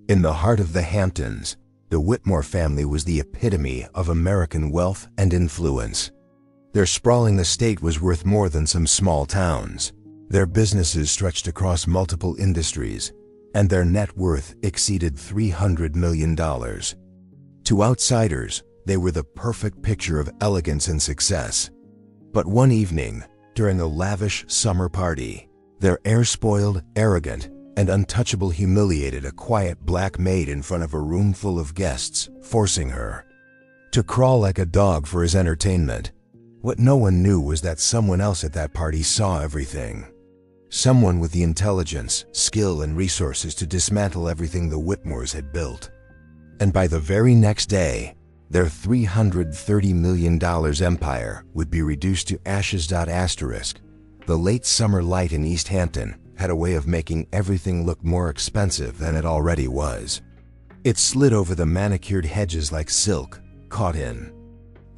In the heart of the Hamptons, the Whitmore family was the epitome of American wealth and influence. Their sprawling estate was worth more than some small towns. Their businesses stretched across multiple industries, and their net worth exceeded $300 million. To outsiders, they were the perfect picture of elegance and success. But one evening, during a lavish summer party, their air-spoiled, arrogant, and untouchable humiliated a quiet black maid in front of a room full of guests, forcing her to crawl like a dog for his entertainment. What no one knew was that someone else at that party saw everything. Someone with the intelligence, skill, and resources to dismantle everything the Whitmores had built. And by the very next day, their $330 million empire would be reduced to ashes. The late summer light in East Hampton had a way of making everything look more expensive than it already was. It slid over the manicured hedges like silk, caught in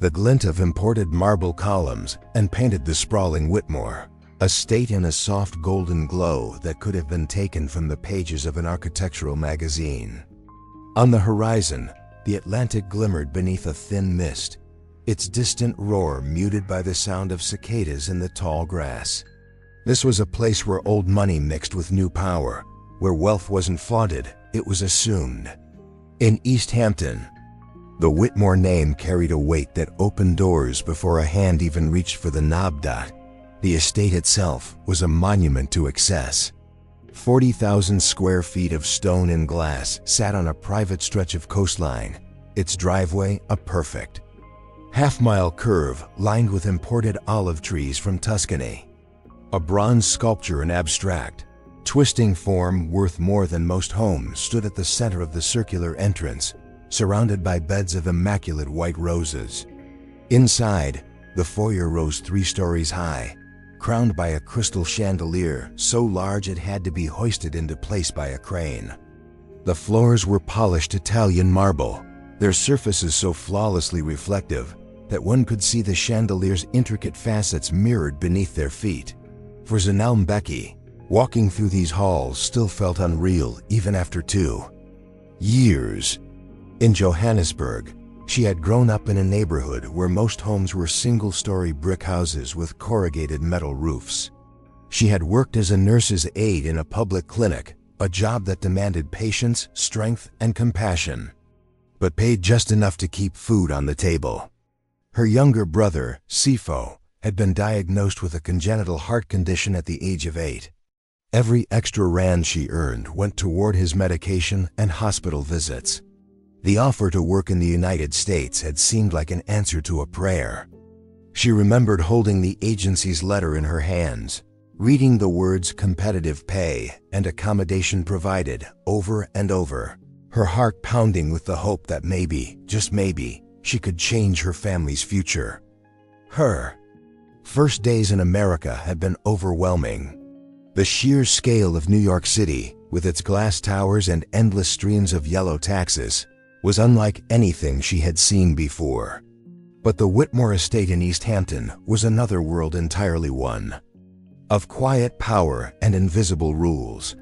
the glint of imported marble columns, and painted the sprawling Whitmore estate in a soft golden glow that could have been taken from the pages of an architectural magazine. On the horizon, the Atlantic glimmered beneath a thin mist, its distant roar muted by the sound of cicadas in the tall grass. This was a place where old money mixed with new power, where wealth wasn't flaunted, it was assumed. In East Hampton, the Whitmore name carried a weight that opened doors before a hand even reached for the knob. The estate itself was a monument to excess. 40,000 square feet of stone and glass sat on a private stretch of coastline, its driveway a perfect half-mile curve lined with imported olive trees from Tuscany. A bronze sculpture in abstract, twisting form worth more than most homes stood at the center of the circular entrance, surrounded by beds of immaculate white roses. Inside, the foyer rose 3 stories high, crowned by a crystal chandelier so large it had to be hoisted into place by a crane. The floors were polished Italian marble, their surfaces so flawlessly reflective that one could see the chandelier's intricate facets mirrored beneath their feet. For Zanelle Mbeki, walking through these halls still felt unreal even after 2 years. In Johannesburg, she had grown up in a neighborhood where most homes were single-story brick houses with corrugated metal roofs. She had worked as a nurse's aide in a public clinic, a job that demanded patience, strength, and compassion, but paid just enough to keep food on the table. Her younger brother, Sifo, had been diagnosed with a congenital heart condition at the age of 8. Every extra rand she earned went toward his medication and hospital visits. The offer to work in the United States had seemed like an answer to a prayer. She remembered holding the agency's letter in her hands, reading the words competitive pay and accommodation provided over and over, her heart pounding with the hope that maybe, just maybe, she could change her family's future. Her first days in America had been overwhelming. The sheer scale of New York City, with its glass towers and endless streams of yellow taxis, was unlike anything she had seen before. But the Whitmore estate in East Hampton was another world entirely, one of quiet power and invisible rules.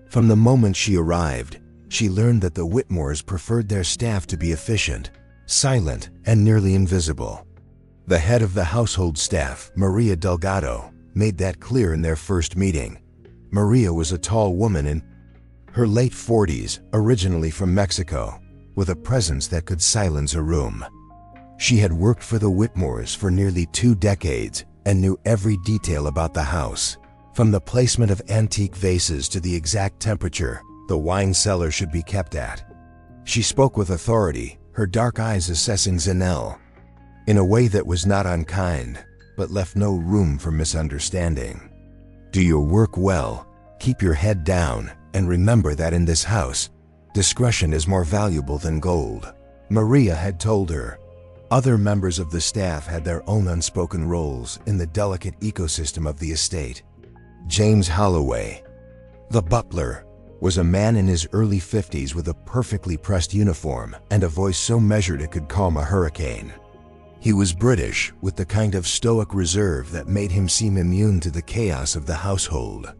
From the moment she arrived, she learned that the Whitmores preferred their staff to be efficient, silent, and nearly invisible. The head of the household staff, Maria Delgado, made that clear in their first meeting. Maria was a tall woman in her late 40s, originally from Mexico, with a presence that could silence a room. She had worked for the Whitmores for nearly 2 decades and knew every detail about the house, from the placement of antique vases to the exact temperature the wine cellar should be kept at. She spoke with authority, her dark eyes assessing Zanelle in a way that was not unkind, but left no room for misunderstanding. Do your work well, keep your head down, and remember that in this house, discretion is more valuable than gold, Maria had told her. Other members of the staff had their own unspoken roles in the delicate ecosystem of the estate. James Holloway, the butler, was a man in his early 50s with a perfectly pressed uniform and a voice so measured it could calm a hurricane. He was British, with the kind of stoic reserve that made him seem immune to the chaos of the household.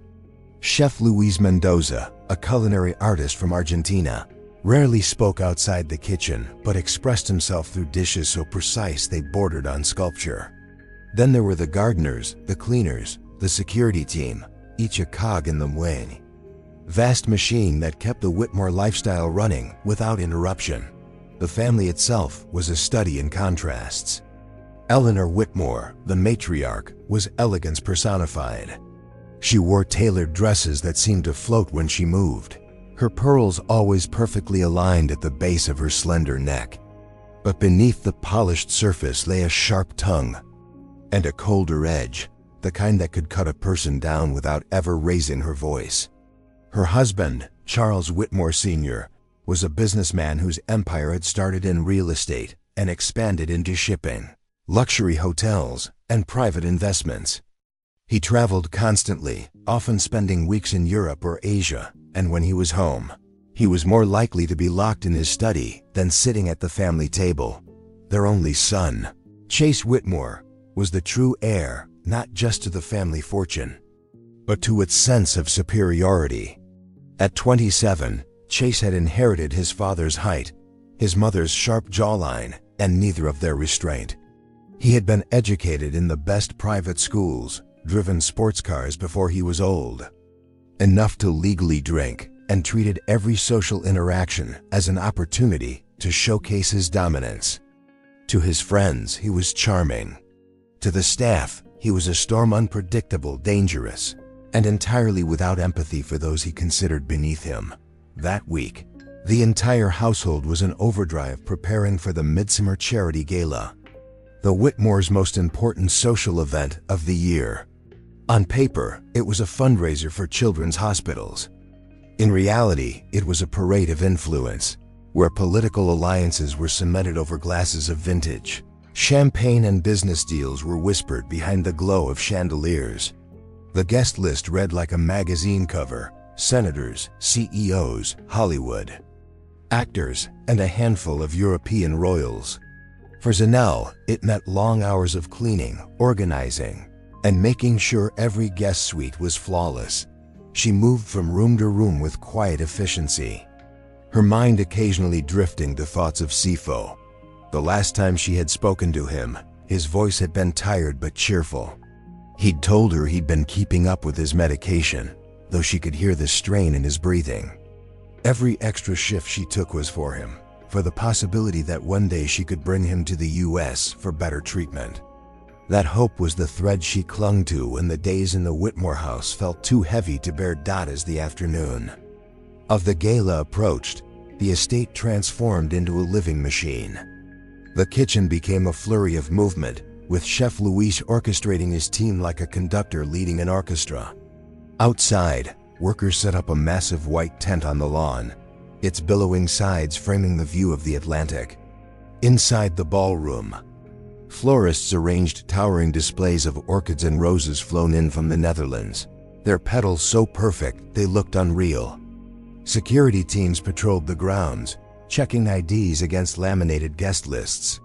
Chef Luis Mendoza, a culinary artist from Argentina, rarely spoke outside the kitchen but expressed himself through dishes so precise they bordered on sculpture. Then there were the gardeners, the cleaners, the security team, each a cog in the machine. Vast machine that kept the Whitmore lifestyle running without interruption. The family itself was a study in contrasts. Eleanor Whitmore, the matriarch, was elegance personified. She wore tailored dresses that seemed to float when she moved, her pearls always perfectly aligned at the base of her slender neck. But beneath the polished surface lay a sharp tongue and a colder edge, the kind that could cut a person down without ever raising her voice. Her husband, Charles Whitmore Sr., was a businessman whose empire had started in real estate and expanded into shipping, luxury hotels, and private investments. He traveled constantly, often spending weeks in Europe or Asia, and when he was home, he was more likely to be locked in his study than sitting at the family table. Their only son, Chase Whitmore, was the true heir not just to the family fortune, but to its sense of superiority. At 27, Chase had inherited his father's height, his mother's sharp jawline, and neither of their restraint. He had been educated in the best private schools, driven sports cars before he was old, enough to legally drink, and treated every social interaction as an opportunity to showcase his dominance. To his friends, he was charming. To the staff, he was a storm, unpredictable, dangerous, and entirely without empathy for those he considered beneath him. That week, the entire household was in overdrive preparing for the Midsummer Charity Gala, the Whitmore's most important social event of the year. On paper, it was a fundraiser for children's hospitals. In reality, it was a parade of influence, where political alliances were cemented over glasses of vintage. Champagne and business deals were whispered behind the glow of chandeliers. The guest list read like a magazine cover: senators, CEOs, Hollywood actors, and a handful of European royals. For Zanelle, it meant long hours of cleaning, organizing, and making sure every guest suite was flawless. She moved from room to room with quiet efficiency, her mind occasionally drifting to thoughts of Sifo. The last time she had spoken to him, his voice had been tired but cheerful. He'd told her he'd been keeping up with his medication, though she could hear the strain in his breathing. Every extra shift she took was for him, for the possibility that one day she could bring him to the U.S. for better treatment. That hope was the thread she clung to when the days in the Whitmore house felt too heavy to bear. As the afternoon of the gala approached, the estate transformed into a living machine. The kitchen became a flurry of movement, with Chef Luis orchestrating his team like a conductor leading an orchestra. Outside, workers set up a massive white tent on the lawn, its billowing sides framing the view of the Atlantic. Inside the ballroom, florists arranged towering displays of orchids and roses flown in from the Netherlands, their petals so perfect they looked unreal. Security teams patrolled the grounds, checking IDs against laminated guest lists.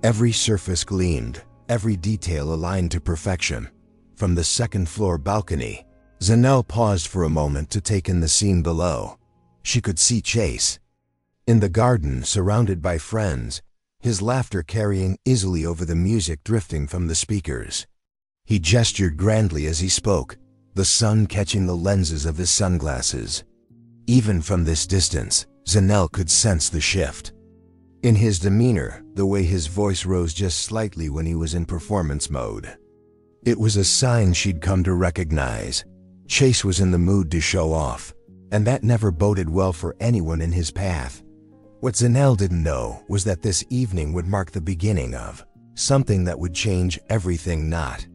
Every surface gleamed, every detail aligned to perfection. From the second-floor balcony, Zanelle paused for a moment to take in the scene below. She could see Chase in the garden, surrounded by friends, his laughter carrying easily over the music drifting from the speakers. He gestured grandly as he spoke, the sun catching the lenses of his sunglasses. Even from this distance, Zanelle could sense the shift in his demeanor, the way his voice rose just slightly when he was in performance mode. It was a sign she'd come to recognize. Chase was in the mood to show off, and that never boded well for anyone in his path. What Zanelle didn't know was that this evening would mark the beginning of something that would change everything, not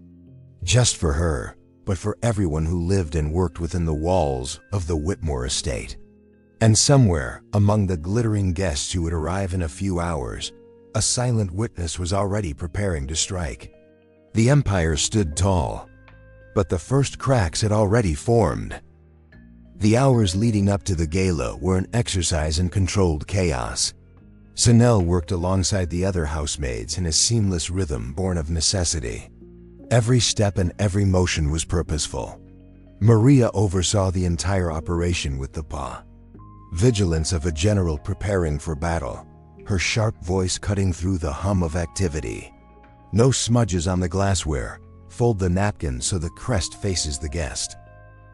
just for her, but for everyone who lived and worked within the walls of the Whitmore estate. And somewhere, among the glittering guests who would arrive in a few hours, a silent witness was already preparing to strike. The empire stood tall, but the first cracks had already formed. The hours leading up to the gala were an exercise in controlled chaos. Zanelle worked alongside the other housemaids in a seamless rhythm born of necessity. Every step and every motion was purposeful. Maria oversaw the entire operation with the vigilance of a general preparing for battle, her sharp voice cutting through the hum of activity. No smudges on the glassware. Fold the napkin so the crest faces the guest.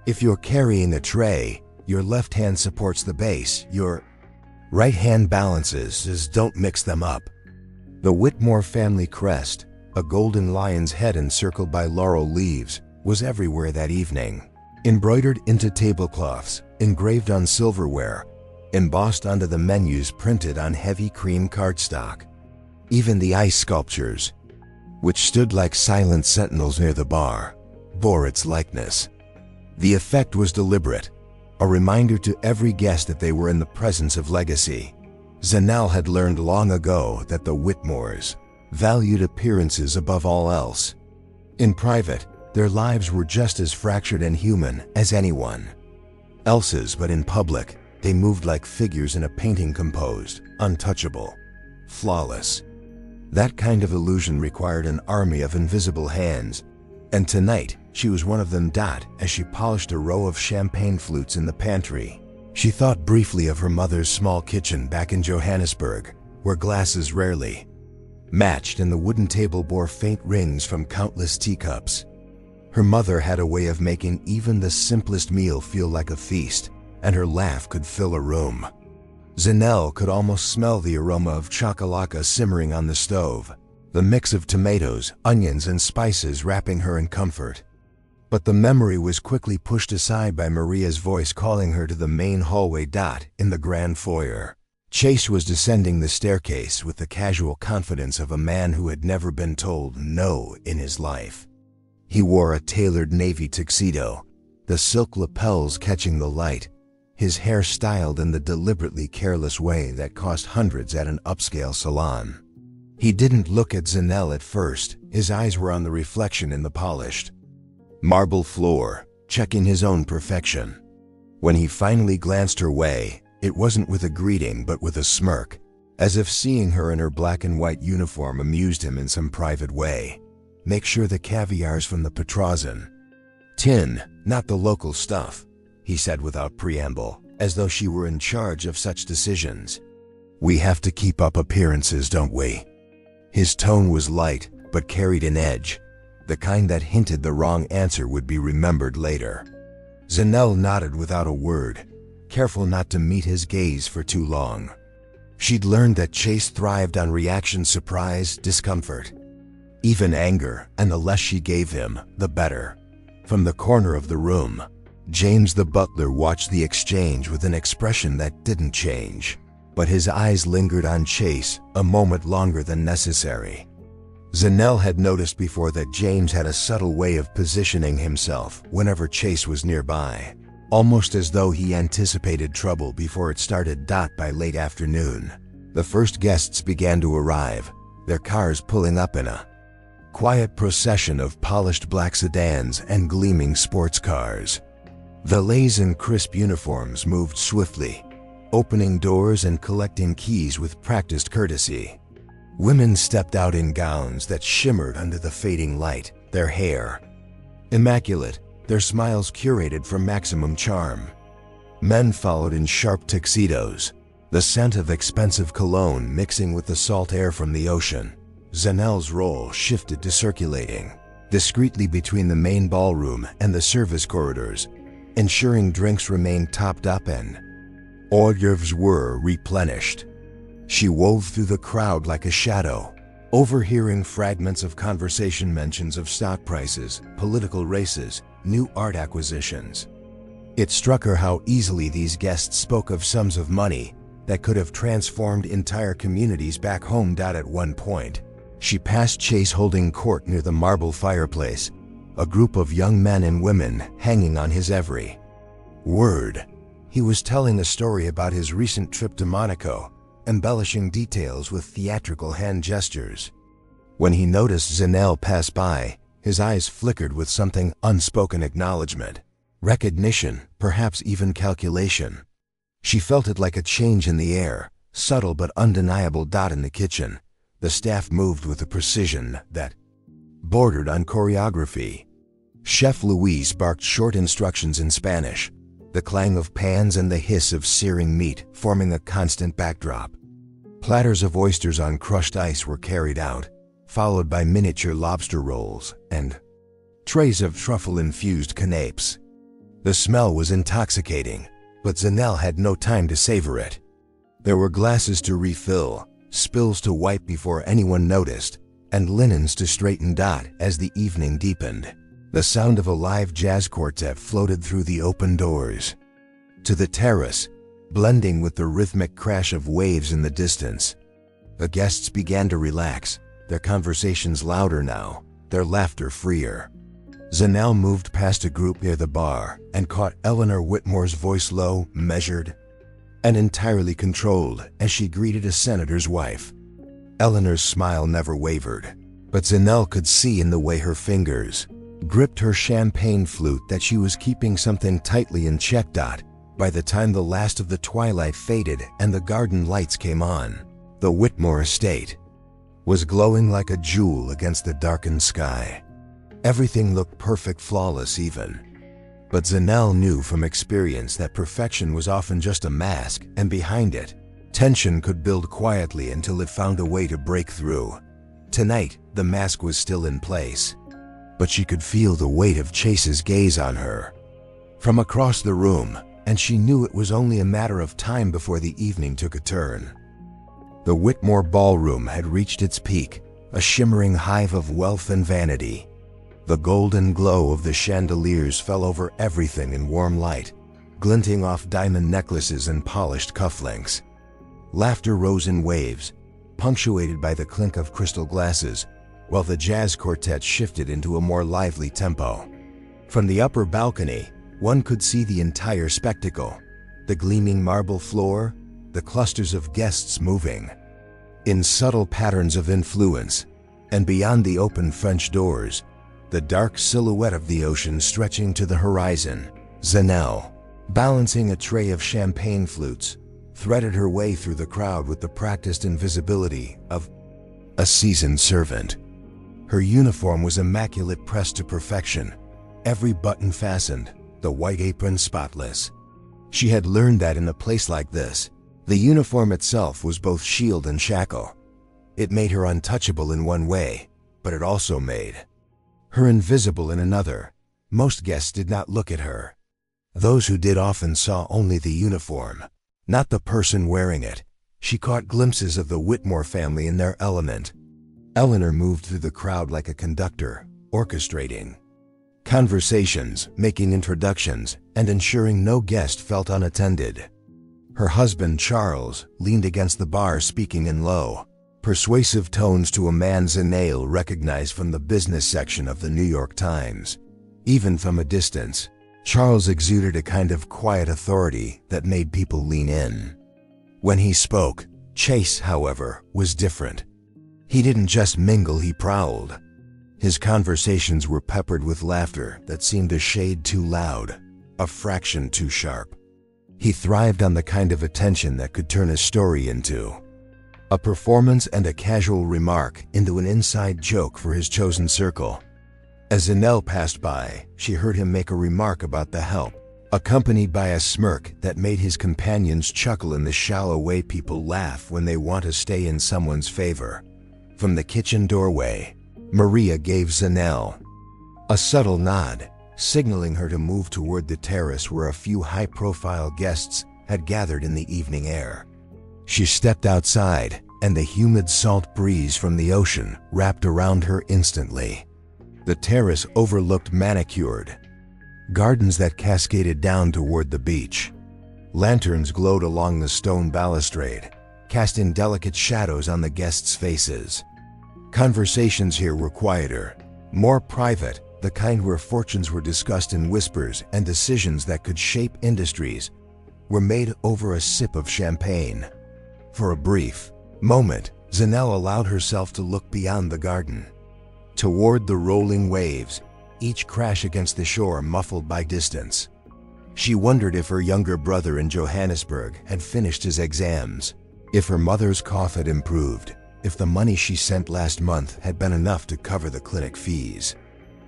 If you're carrying a tray, your left hand supports the base, your right hand balances, just don't mix them up. The Whitmore family crest, a golden lion's head encircled by laurel leaves, was everywhere that evening. Embroidered into tablecloths, engraved on silverware, embossed onto the menus printed on heavy cream cardstock. Even the ice sculptures, which stood like silent sentinels near the bar, bore its likeness. The effect was deliberate, a reminder to every guest that they were in the presence of legacy. Zanelle had learned long ago that the Whitmores valued appearances above all else. In private, their lives were just as fractured and human as anyone else's, but in public, they moved like figures in a painting, composed, untouchable, flawless. That kind of illusion required an army of invisible hands, and tonight she was one of them. As she polished a row of champagne flutes in the pantry, she thought briefly of her mother's small kitchen back in Johannesburg, where glasses rarely matched and the wooden table bore faint rings from countless teacups. Her mother had a way of making even the simplest meal feel like a feast, and her laugh could fill a room. Zanelle could almost smell the aroma of chakalaka simmering on the stove, the mix of tomatoes, onions, and spices wrapping her in comfort. But the memory was quickly pushed aside by Maria's voice calling her to the main hallway. In the grand foyer, Chase was descending the staircase with the casual confidence of a man who had never been told no in his life. He wore a tailored navy tuxedo, the silk lapels catching the light, his hair styled in the deliberately careless way that cost hundreds at an upscale salon. He didn't look at Zanelle at first. His eyes were on the reflection in the polished marble floor, checking his own perfection. When he finally glanced her way, it wasn't with a greeting but with a smirk, as if seeing her in her black and white uniform amused him in some private way. "Make sure the caviar's from the Petrosian tin, not the local stuff," he said without preamble, as though she were in charge of such decisions. "We have to keep up appearances, don't we?" His tone was light, but carried an edge, the kind that hinted the wrong answer would be remembered later. Zanelle nodded without a word, careful not to meet his gaze for too long. She'd learned that Chase thrived on reaction, surprise, discomfort, even anger, and the less she gave him, the better. From the corner of the room, James the butler watched the exchange with an expression that didn't change, but his eyes lingered on Chase a moment longer than necessary. Zanelle had noticed before that James had a subtle way of positioning himself whenever Chase was nearby, almost as though he anticipated trouble before it started. By late afternoon, the first guests began to arrive, their cars pulling up in a quiet procession of polished black sedans and gleaming sports cars. Valets in crisp uniforms moved swiftly, opening doors and collecting keys with practiced courtesy. Women stepped out in gowns that shimmered under the fading light, their hair immaculate, their smiles curated for maximum charm. Men followed in sharp tuxedos, the scent of expensive cologne mixing with the salt air from the ocean. Zanelle's role shifted to circulating discreetly between the main ballroom and the service corridors, ensuring drinks remained topped up and hors d'oeuvres were replenished. She wove through the crowd like a shadow, overhearing fragments of conversation, mentions of stock prices, political races, new art acquisitions. It struck her how easily these guests spoke of sums of money that could have transformed entire communities back home. At one point, she passed Chase holding court near the marble fireplace, a group of young men and women hanging on his every word. He was telling a story about his recent trip to Monaco, embellishing details with theatrical hand gestures. When he noticed Zanelle pass by, his eyes flickered with something unspoken: acknowledgement, recognition, perhaps even calculation. She felt it like a change in the air, subtle but undeniable. In the kitchen, the staff moved with a precision that bordered on choreography. Chef Luis barked short instructions in Spanish, the clang of pans and the hiss of searing meat forming a constant backdrop. Platters of oysters on crushed ice were carried out, followed by miniature lobster rolls and trays of truffle-infused canapes. The smell was intoxicating, but Zanel had no time to savor it. There were glasses to refill, spills to wipe before anyone noticed, and linens to straighten dot as the evening deepened. The sound of a live jazz quartet floated through the open doors to the terrace, blending with the rhythmic crash of waves in the distance. The guests began to relax, their conversations louder now, their laughter freer. Zanel moved past a group near the bar and caught Eleanor Whitmore's voice low, measured, and entirely controlled as she greeted a senator's wife. Eleanor's smile never wavered, but Zanel could see in the way her fingers gripped her champagne flute that she was keeping something tightly in check. By the time the last of the twilight faded and the garden lights came on, the Whitmore estate was glowing like a jewel against the darkened sky. Everything looked perfect, flawless even. But Zanel knew from experience that perfection was often just a mask, and behind it, tension could build quietly until it found a way to break through. Tonight, the mask was still in place, but she could feel the weight of Chase's gaze on her from across the room, and she knew it was only a matter of time before the evening took a turn. The Whitmore ballroom had reached its peak, a shimmering hive of wealth and vanity. The golden glow of the chandeliers fell over everything in warm light, glinting off diamond necklaces and polished cufflinks. Laughter rose in waves, punctuated by the clink of crystal glasses, while the jazz quartet shifted into a more lively tempo. From the upper balcony, one could see the entire spectacle, the gleaming marble floor, the clusters of guests moving in subtle patterns of influence, and beyond the open French doors, the dark silhouette of the ocean stretching to the horizon. Zanel, balancing a tray of champagne flutes, threaded her way through the crowd with the practiced invisibility of a seasoned servant. Her uniform was immaculate, pressed to perfection, every button fastened, the white apron spotless. She had learned that in a place like this, the uniform itself was both shield and shackle. It made her untouchable in one way, but it also made her invisible in another. Most guests did not look at her. Those who did often saw only the uniform, not the person wearing it. She caught glimpses of the Whitmore family in their element. Eleanor moved through the crowd like a conductor, orchestrating conversations, making introductions, and ensuring no guest felt unattended. Her husband, Charles, leaned against the bar speaking in low, persuasive tones to a man Zanel recognized from the business section of the New York Times. Even from a distance, Charles exuded a kind of quiet authority that made people lean in. When he spoke, Chase, however, was different. He didn't just mingle, he prowled. His conversations were peppered with laughter that seemed a shade too loud, a fraction too sharp. He thrived on the kind of attention that could turn a story into a performance and a casual remark into an inside joke for his chosen circle. As Zanel passed by, she heard him make a remark about the help, accompanied by a smirk that made his companions chuckle in the shallow way people laugh when they want to stay in someone's favor. From the kitchen doorway, Maria gave Zanel a subtle nod, signaling her to move toward the terrace where a few high-profile guests had gathered in the evening air. She stepped outside, and the humid salt breeze from the ocean wrapped around her instantly. The terrace overlooked manicured gardens that cascaded down toward the beach. Lanterns glowed along the stone balustrade, casting delicate shadows on the guests' faces. Conversations here were quieter, more private, the kind where fortunes were discussed in whispers and decisions that could shape industries were made over a sip of champagne. For a brief moment, Zanel allowed herself to look beyond the garden, toward the rolling waves, each crash against the shore muffled by distance. She wondered if her younger brother in Johannesburg had finished his exams, if her mother's cough had improved, if the money she sent last month had been enough to cover the clinic fees.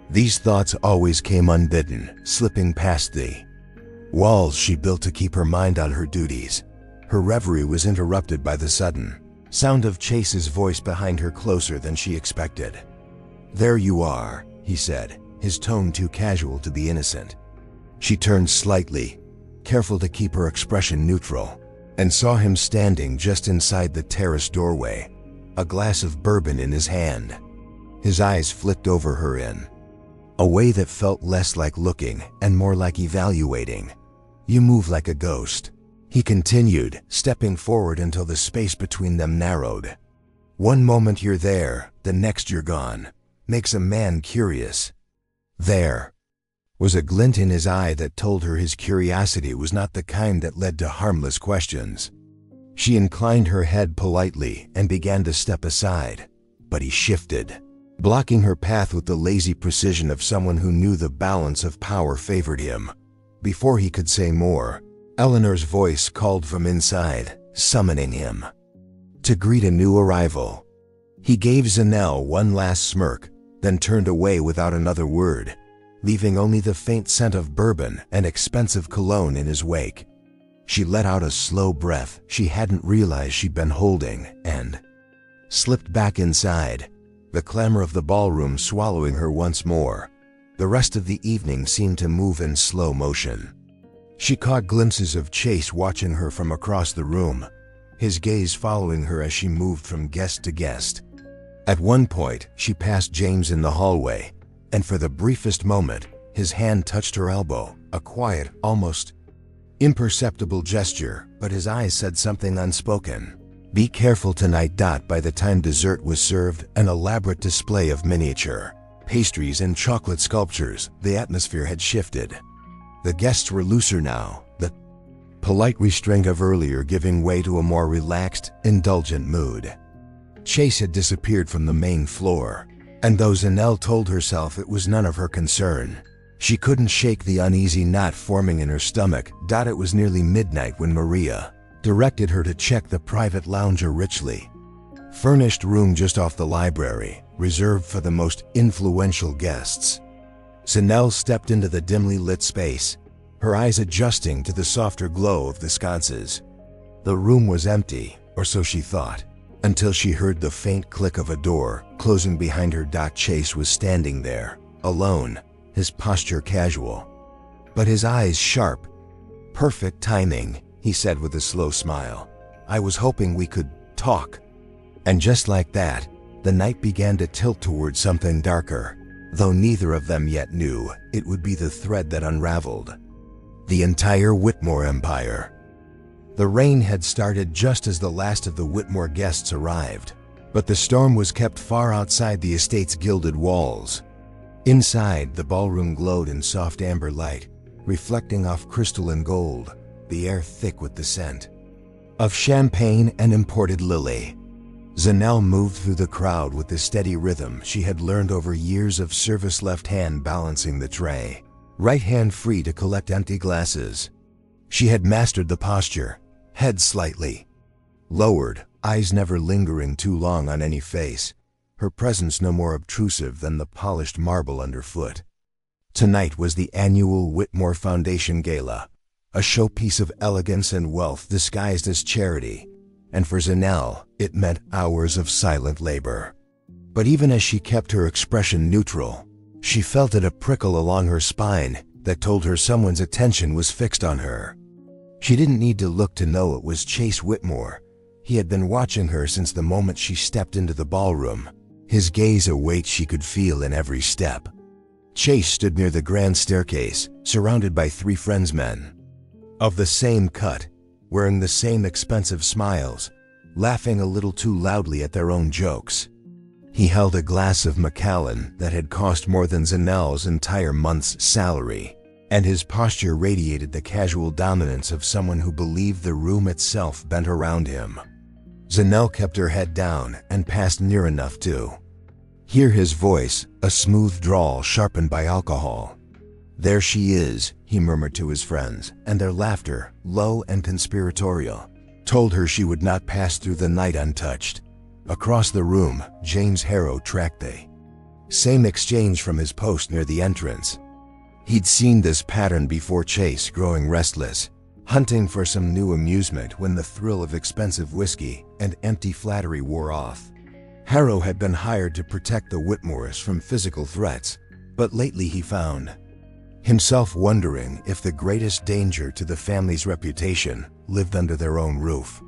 These thoughts always came unbidden, slipping past the walls she built to keep her mind on her duties. Her reverie was interrupted by the sudden sound of Chase's voice behind her, closer than she expected. "There you are," he said, his tone too casual to be innocent. She turned slightly, careful to keep her expression neutral, and saw him standing just inside the terrace doorway, a glass of bourbon in his hand. His eyes flicked over her in a way that felt less like looking and more like evaluating. "You move like a ghost," he continued, stepping forward until the space between them narrowed. "One moment you're there, the next you're gone. Makes a man curious." There was a glint in his eye that told her his curiosity was not the kind that led to harmless questions. She inclined her head politely and began to step aside, but he shifted, blocking her path with the lazy precision of someone who knew the balance of power favored him. Before he could say more, Eleanor's voice called from inside, summoning him to greet a new arrival. He gave Zanelle one last smirk, then turned away without another word, leaving only the faint scent of bourbon and expensive cologne in his wake. She let out a slow breath she hadn't realized she'd been holding and slipped back inside, the clamor of the ballroom swallowing her once more. The rest of the evening seemed to move in slow motion. She caught glimpses of Chase watching her from across the room, his gaze following her as she moved from guest to guest. At one point, she passed James in the hallway, and for the briefest moment, his hand touched her elbow, a quiet, almost imperceptible gesture, but his eyes said something unspoken. "Be careful tonight." By the time dessert was served, an elaborate display of miniature pastries and chocolate sculptures, the atmosphere had shifted. The guests were looser now, the polite restraint of earlier giving way to a more relaxed, indulgent mood. Chase had disappeared from the main floor, and though Zanelle told herself it was none of her concern, she couldn't shake the uneasy knot forming in her stomach. It was nearly midnight when Maria directed her to check the private lounge, a richly furnished room just off the library, reserved for the most influential guests. Zanelle stepped into the dimly lit space, her eyes adjusting to the softer glow of the sconces. The room was empty, or so she thought, until she heard the faint click of a door closing behind her. Chase was standing there, alone, his posture casual, but his eyes sharp. "Perfect timing," he said with a slow smile. "I was hoping we could talk." And just like that, the night began to tilt towards something darker, though neither of them yet knew it would be the thread that unraveled the entire Whitmore empire. The rain had started just as the last of the Whitmore guests arrived, but the storm was kept far outside the estate's gilded walls. Inside, the ballroom glowed in soft amber light, reflecting off crystal and gold, the air thick with the scent of champagne and imported lily. Zanelle moved through the crowd with the steady rhythm she had learned over years of service, left hand balancing the tray, right hand free to collect empty glasses. She had mastered the posture, head slightly lowered, eyes never lingering too long on any face, her presence no more obtrusive than the polished marble underfoot. Tonight was the annual Whitmore Foundation Gala, a showpiece of elegance and wealth disguised as charity, and for Zanelle, it meant hours of silent labor. But even as she kept her expression neutral, she felt it a prickle along her spine that told her someone's attention was fixed on her. She didn't need to look to know it was Chase Whitmore. He had been watching her since the moment she stepped into the ballroom, his gaze a weight she could feel in every step. Chase stood near the grand staircase, surrounded by three friendsmen of the same cut, wearing the same expensive smiles, laughing a little too loudly at their own jokes. He held a glass of Macallan that had cost more than Zanelle's entire month's salary, and his posture radiated the casual dominance of someone who believed the room itself bent around him. Zanelle kept her head down and passed near enough to hear his voice, a smooth drawl sharpened by alcohol. "There she is," he murmured to his friends, and their laughter, low and conspiratorial, told her she would not pass through the night untouched. Across the room, James Harrow tracked the Same exchange from his post near the entrance. He'd seen this pattern before. Chase, growing restless, hunting for some new amusement when the thrill of expensive whiskey and empty flattery wore off. Harrow had been hired to protect the Whitmores from physical threats, but lately he found himself wondering if the greatest danger to the family's reputation lived under their own roof.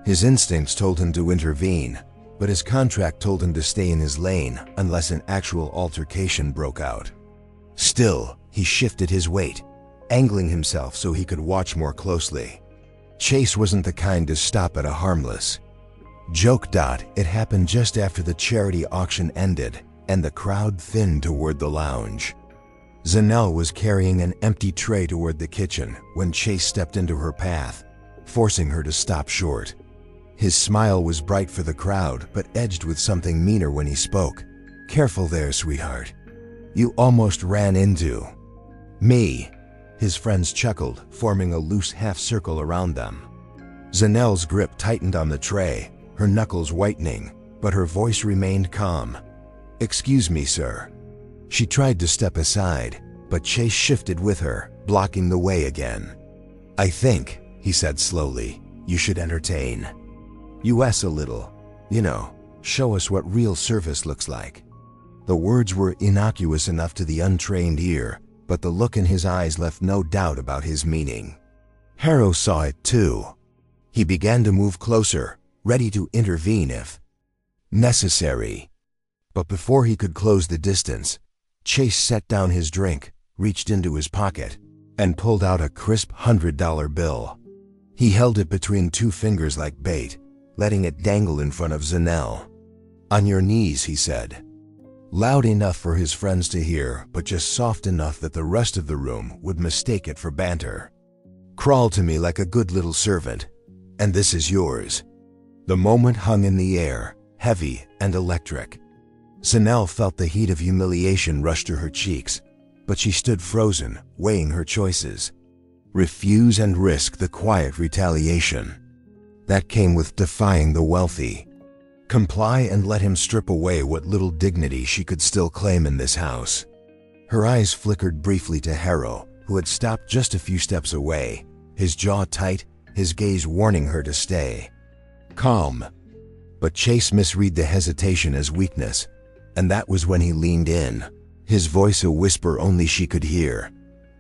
His instincts told him to intervene, but his contract told him to stay in his lane unless an actual altercation broke out. Still, he shifted his weight, angling himself so he could watch more closely. Chase wasn't the kind to stop at a harmless joke. It happened just after the charity auction ended and the crowd thinned toward the lounge. Zanelle was carrying an empty tray toward the kitchen when Chase stepped into her path, forcing her to stop short. His smile was bright for the crowd, but edged with something meaner when he spoke. "Careful there, sweetheart. You almost ran into me." His friends chuckled, forming a loose half-circle around them. Zanelle's grip tightened on the tray, her knuckles whitening, but her voice remained calm. "Excuse me, sir." She tried to step aside, but Chase shifted with her, blocking the way again. "I think," he said slowly, "you should entertain us a little. Show us what real service looks like." The words were innocuous enough to the untrained ear, but the look in his eyes left no doubt about his meaning. Harrow saw it too. He began to move closer, ready to intervene if necessary. But before he could close the distance, Chase set down his drink, reached into his pocket, and pulled out a crisp $100 bill. He held it between two fingers like bait, letting it dangle in front of Zanelle. "On your knees," he said. Loud enough for his friends to hear, but just soft enough that the rest of the room would mistake it for banter. "Crawl to me like a good little servant, and this is yours." The moment hung in the air, heavy and electric. Zanelle felt the heat of humiliation rush to her cheeks, but she stood frozen, weighing her choices. Refuse and risk the quiet retaliation that came with defying the wealthy. Comply and let him strip away what little dignity she could still claim in this house. Her eyes flickered briefly to Harrow, who had stopped just a few steps away, his jaw tight, his gaze warning her to stay calm. But Chase misread the hesitation as weakness, and that was when he leaned in, his voice a whisper only she could hear.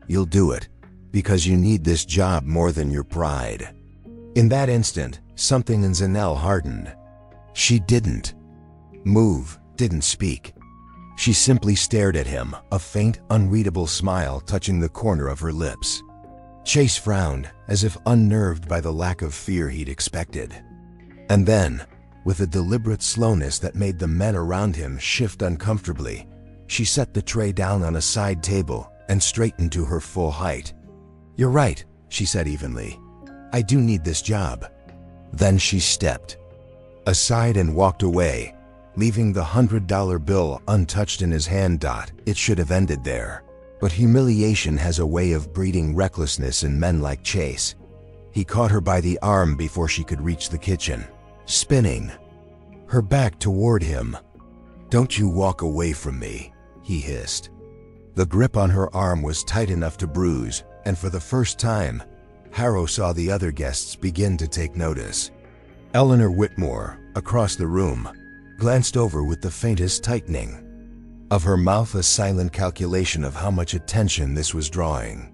"You'll do it, because you need this job more than your pride." In that instant, something in Zanelle hardened. She didn't move, didn't speak. She simply stared at him, a faint, unreadable smile touching the corner of her lips. Chase frowned, as if unnerved by the lack of fear he'd expected. And then, with a deliberate slowness that made the men around him shift uncomfortably, she set the tray down on a side table and straightened to her full height. "You're right," she said evenly. "I do need this job." Then she stepped aside and walked away, leaving the $100 bill untouched in his hand. It should have ended there. But humiliation has a way of breeding recklessness in men like Chase. He caught her by the arm before she could reach the kitchen, spinning her back toward him. "Don't you walk away from me," he hissed. The grip on her arm was tight enough to bruise, and for the first time, Harrow saw the other guests begin to take notice. Eleanor Whitmore, across the room, glanced over with the faintest tightening of her mouth, a silent calculation of how much attention this was drawing.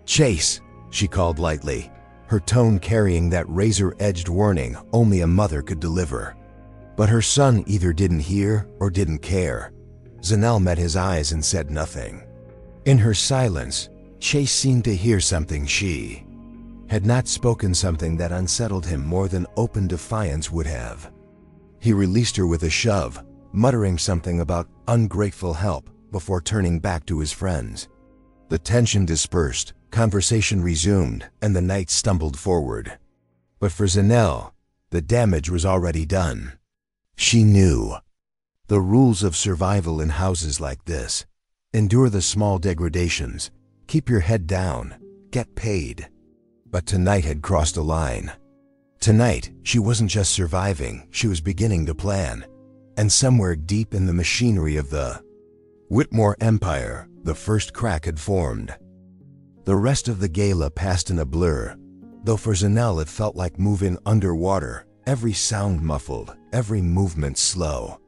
"Chase," she called lightly, her tone carrying that razor-edged warning only a mother could deliver. But her son either didn't hear or didn't care. Zanelle met his eyes and said nothing. In her silence, Chase seemed to hear something she had not spoken, something that unsettled him more than open defiance would have. He released her with a shove, muttering something about ungrateful help before turning back to his friends. The tension dispersed, conversation resumed, and the night stumbled forward. But for Zanelle, the damage was already done. She knew the rules of survival in houses like this. Endure the small degradations, keep your head down, get paid. But tonight had crossed a line. Tonight, she wasn't just surviving, she was beginning to plan. And somewhere deep in the machinery of the Whitmore Empire, the first crack had formed. The rest of the gala passed in a blur, though for Zanelle it felt like moving underwater, every sound muffled, every movement slow.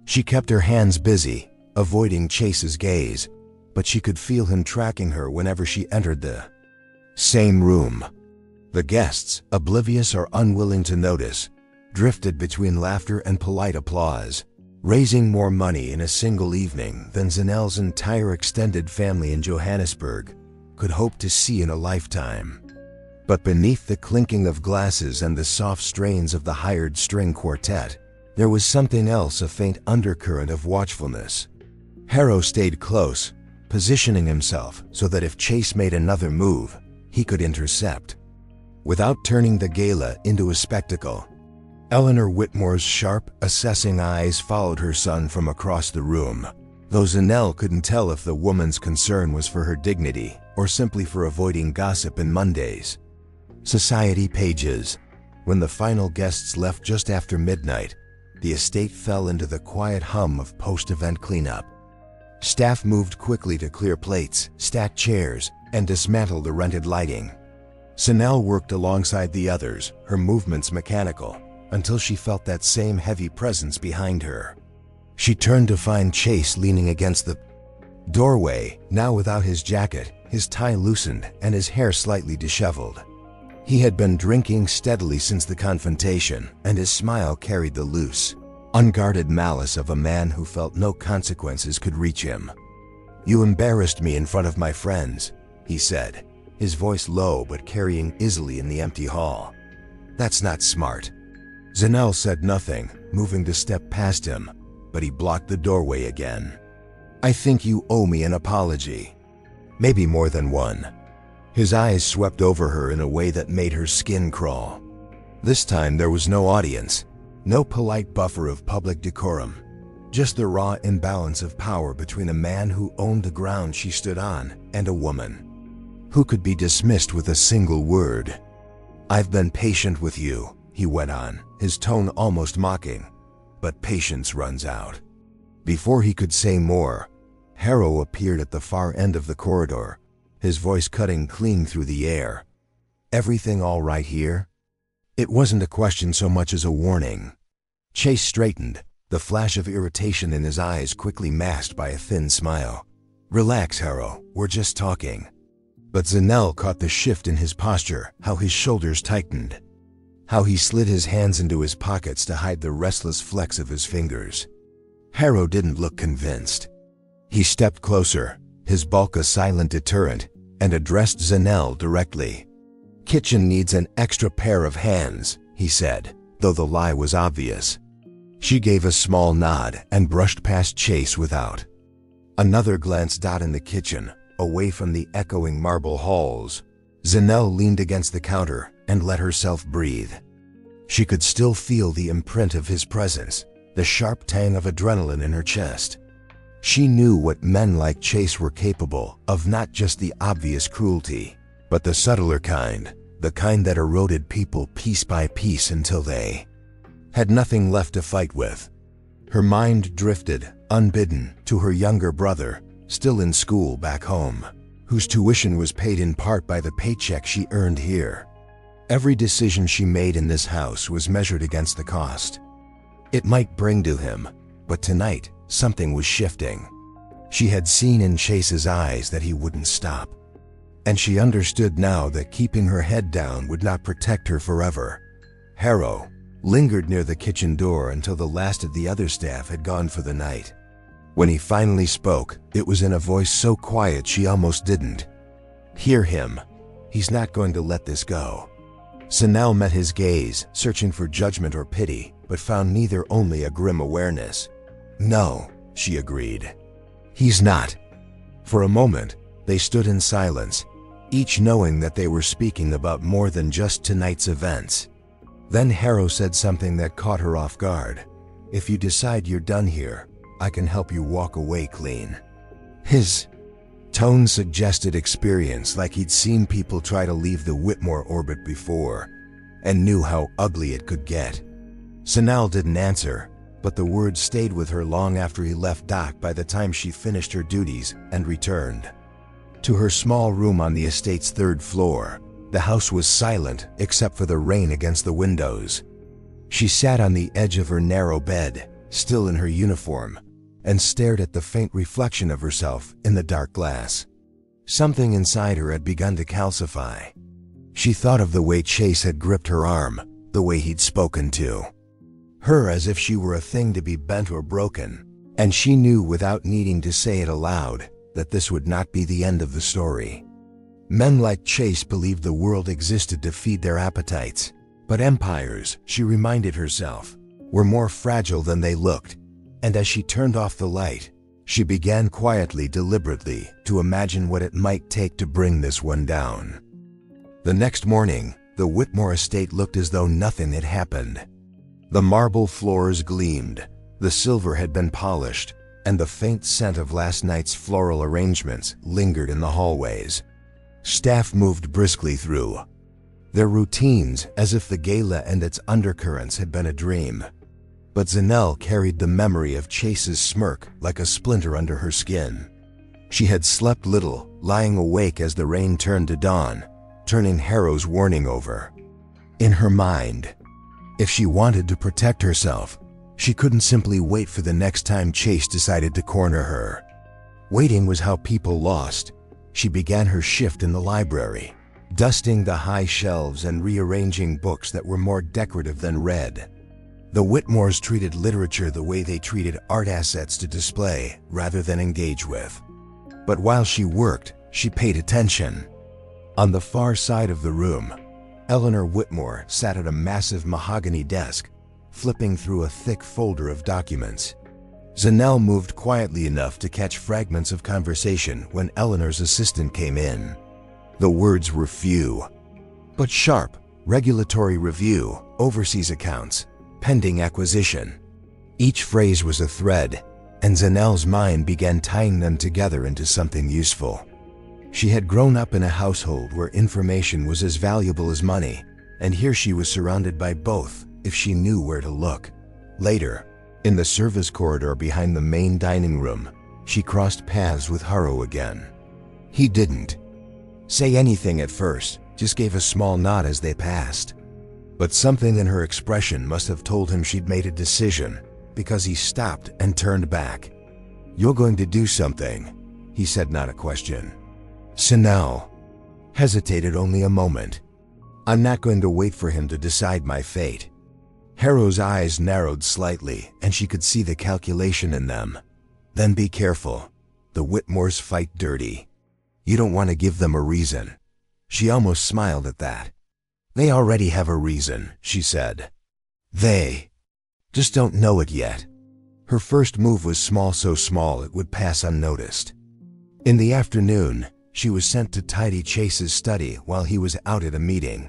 She kept her hands busy, avoiding Chase's gaze, but she could feel him tracking her whenever she entered the same room. The guests, oblivious or unwilling to notice, drifted between laughter and polite applause, raising more money in a single evening than Zanelle's entire extended family in Johannesburg could hope to see in a lifetime. But beneath the clinking of glasses and the soft strains of the hired string quartet, there was something else, a faint undercurrent of watchfulness. Harrow stayed close, positioning himself so that if Chase made another move, he could intercept. Without turning the gala into a spectacle, Eleanor Whitmore's sharp, assessing eyes followed her son from across the room, though Zanelle couldn't tell if the woman's concern was for her dignity or simply for avoiding gossip and Mondays. Society pages. When the final guests left just after midnight, the estate fell into the quiet hum of post-event cleanup. Staff moved quickly to clear plates, stack chairs, and dismantle the rented lighting. Zanelle worked alongside the others, her movements mechanical, until she felt that same heavy presence behind her. She turned to find Chase leaning against the doorway, now without his jacket, his tie loosened, and his hair slightly disheveled. He had been drinking steadily since the confrontation, and his smile carried the loose, unguarded malice of a man who felt no consequences could reach him. "You embarrassed me in front of my friends," he said, his voice low but carrying easily in the empty hall. "That's not smart." Zanelle said nothing, moving to step past him, but he blocked the doorway again. "I think you owe me an apology. Maybe more than one." His eyes swept over her in a way that made her skin crawl. This time there was no audience, no polite buffer of public decorum, just the raw imbalance of power between a man who owned the ground she stood on and a woman who could be dismissed with a single word. "I've been patient with you," he went on, his tone almost mocking, "but patience runs out." Before he could say more, Harrow appeared at the far end of the corridor, his voice cutting clean through the air. "Everything all right here?" It wasn't a question so much as a warning. Chase straightened, the flash of irritation in his eyes quickly masked by a thin smile. "Relax, Harrow, we're just talking." But Zanelle caught the shift in his posture, how his shoulders tightened, how he slid his hands into his pockets to hide the restless flex of his fingers. Harrow didn't look convinced. He stepped closer, his bulk a silent deterrent, and addressed Zanelle directly. "Kitchen needs an extra pair of hands," he said, though the lie was obvious. She gave a small nod and brushed past Chase without another glance. In the kitchen, away from the echoing marble halls, Zanelle leaned against the counter and let herself breathe. She could still feel the imprint of his presence, the sharp tang of adrenaline in her chest. She knew what men like Chase were capable of, not just the obvious cruelty, but the subtler kind, the kind that eroded people piece by piece until they had nothing left to fight with. Her mind drifted, unbidden, to her younger brother, still in school back home, whose tuition was paid in part by the paycheck she earned here. Every decision she made in this house was measured against the cost it might bring to him, but tonight, something was shifting. She had seen in Chase's eyes that he wouldn't stop, and she understood now that keeping her head down would not protect her forever. Harrow lingered near the kitchen door until the last of the other staff had gone for the night. When he finally spoke, it was in a voice so quiet she almost didn't hear him. "He's not going to let this go." Zanelle met his gaze, searching for judgment or pity, but found neither, only a grim awareness. "No," she agreed. "He's not." For a moment, they stood in silence, each knowing that they were speaking about more than just tonight's events. Then Harrow said something that caught her off guard. "If you decide you're done here, I can help you walk away clean." His tone suggested experience, like he'd seen people try to leave the Whitmore orbit before, and knew how ugly it could get. Zanelle didn't answer, but the words stayed with her long after he left dock by the time she finished her duties and returned to her small room on the estate's third floor. The house was silent except for the rain against the windows. She sat on the edge of her narrow bed, still in her uniform, and stared at the faint reflection of herself in the dark glass. Something inside her had begun to calcify. She thought of the way Chase had gripped her arm, the way he'd spoken to her as if she were a thing to be bent or broken, and she knew without needing to say it aloud that this would not be the end of the story. Men like Chase believed the world existed to feed their appetites, but empires, she reminded herself, were more fragile than they looked, and as she turned off the light, she began quietly, deliberately, to imagine what it might take to bring this one down. The next morning, the Whitmore estate looked as though nothing had happened. The marble floors gleamed, the silver had been polished, and the faint scent of last night's floral arrangements lingered in the hallways. Staff moved briskly through their routines as if the gala and its undercurrents had been a dream. But Zanelle carried the memory of Chase's smirk like a splinter under her skin. She had slept little, lying awake as the rain turned to dawn, turning Harrow's warning over in her mind. If she wanted to protect herself, she couldn't simply wait for the next time Chase decided to corner her. Waiting was how people lost. She began her shift in the library, dusting the high shelves and rearranging books that were more decorative than read. The Whitmores treated literature the way they treated art assets to display rather than engage with. But while she worked, she paid attention. On the far side of the room, Eleanor Whitmore sat at a massive mahogany desk, flipping through a thick folder of documents. Zanelle moved quietly enough to catch fragments of conversation when Eleanor's assistant came in. The words were few, but sharp. Regulatory review, overseas accounts, pending acquisition. Each phrase was a thread, and Zanelle's mind began tying them together into something useful. She had grown up in a household where information was as valuable as money, and here she was surrounded by both if she knew where to look. Later, in the service corridor behind the main dining room, she crossed paths with Harrow again. He didn't say anything at first, just gave a small nod as they passed. But something in her expression must have told him she'd made a decision, because he stopped and turned back. "You're going to do something," he said, not a question. Zanelle hesitated only a moment. "I'm not going to wait for him to decide my fate." Harrow's eyes narrowed slightly, and she could see the calculation in them. "Then be careful. The Whitmores fight dirty. You don't want to give them a reason." She almost smiled at that. "They already have a reason," she said. "They just don't know it yet." Her first move was small, so small it would pass unnoticed. In the afternoon, she was sent to tidy Chase's study while he was out at a meeting.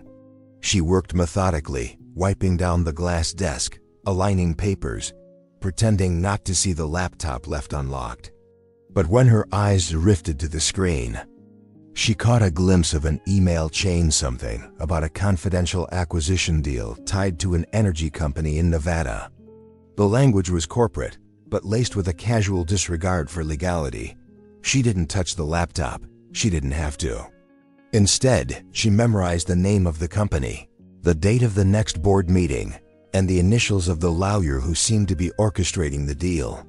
She worked methodically, wiping down the glass desk, aligning papers, pretending not to see the laptop left unlocked. But when her eyes drifted to the screen, she caught a glimpse of an email chain, something about a confidential acquisition deal tied to an energy company in Nevada. The language was corporate, but laced with a casual disregard for legality. She didn't touch the laptop. She didn't have to. Instead, she memorized the name of the company, the date of the next board meeting, and the initials of the lawyer who seemed to be orchestrating the deal.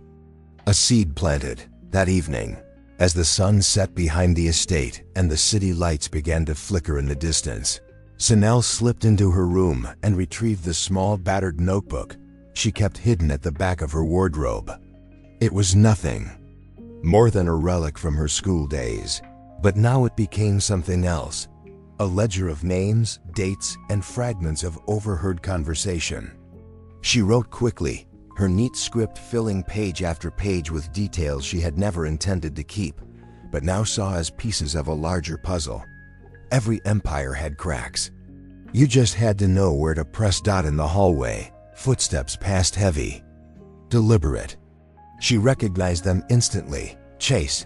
A seed planted that evening, as the sun set behind the estate and the city lights began to flicker in the distance. Zanelle slipped into her room and retrieved the small battered notebook she kept hidden at the back of her wardrobe. It was nothing more than a relic from her school days, but now it became something else, a ledger of names, dates, and fragments of overheard conversation. She wrote quickly, her neat script filling page after page with details she had never intended to keep, but now saw as pieces of a larger puzzle. Every empire had cracks. You just had to know where to press. In the hallway, footsteps passed, heavy, deliberate. She recognized them instantly. Chase.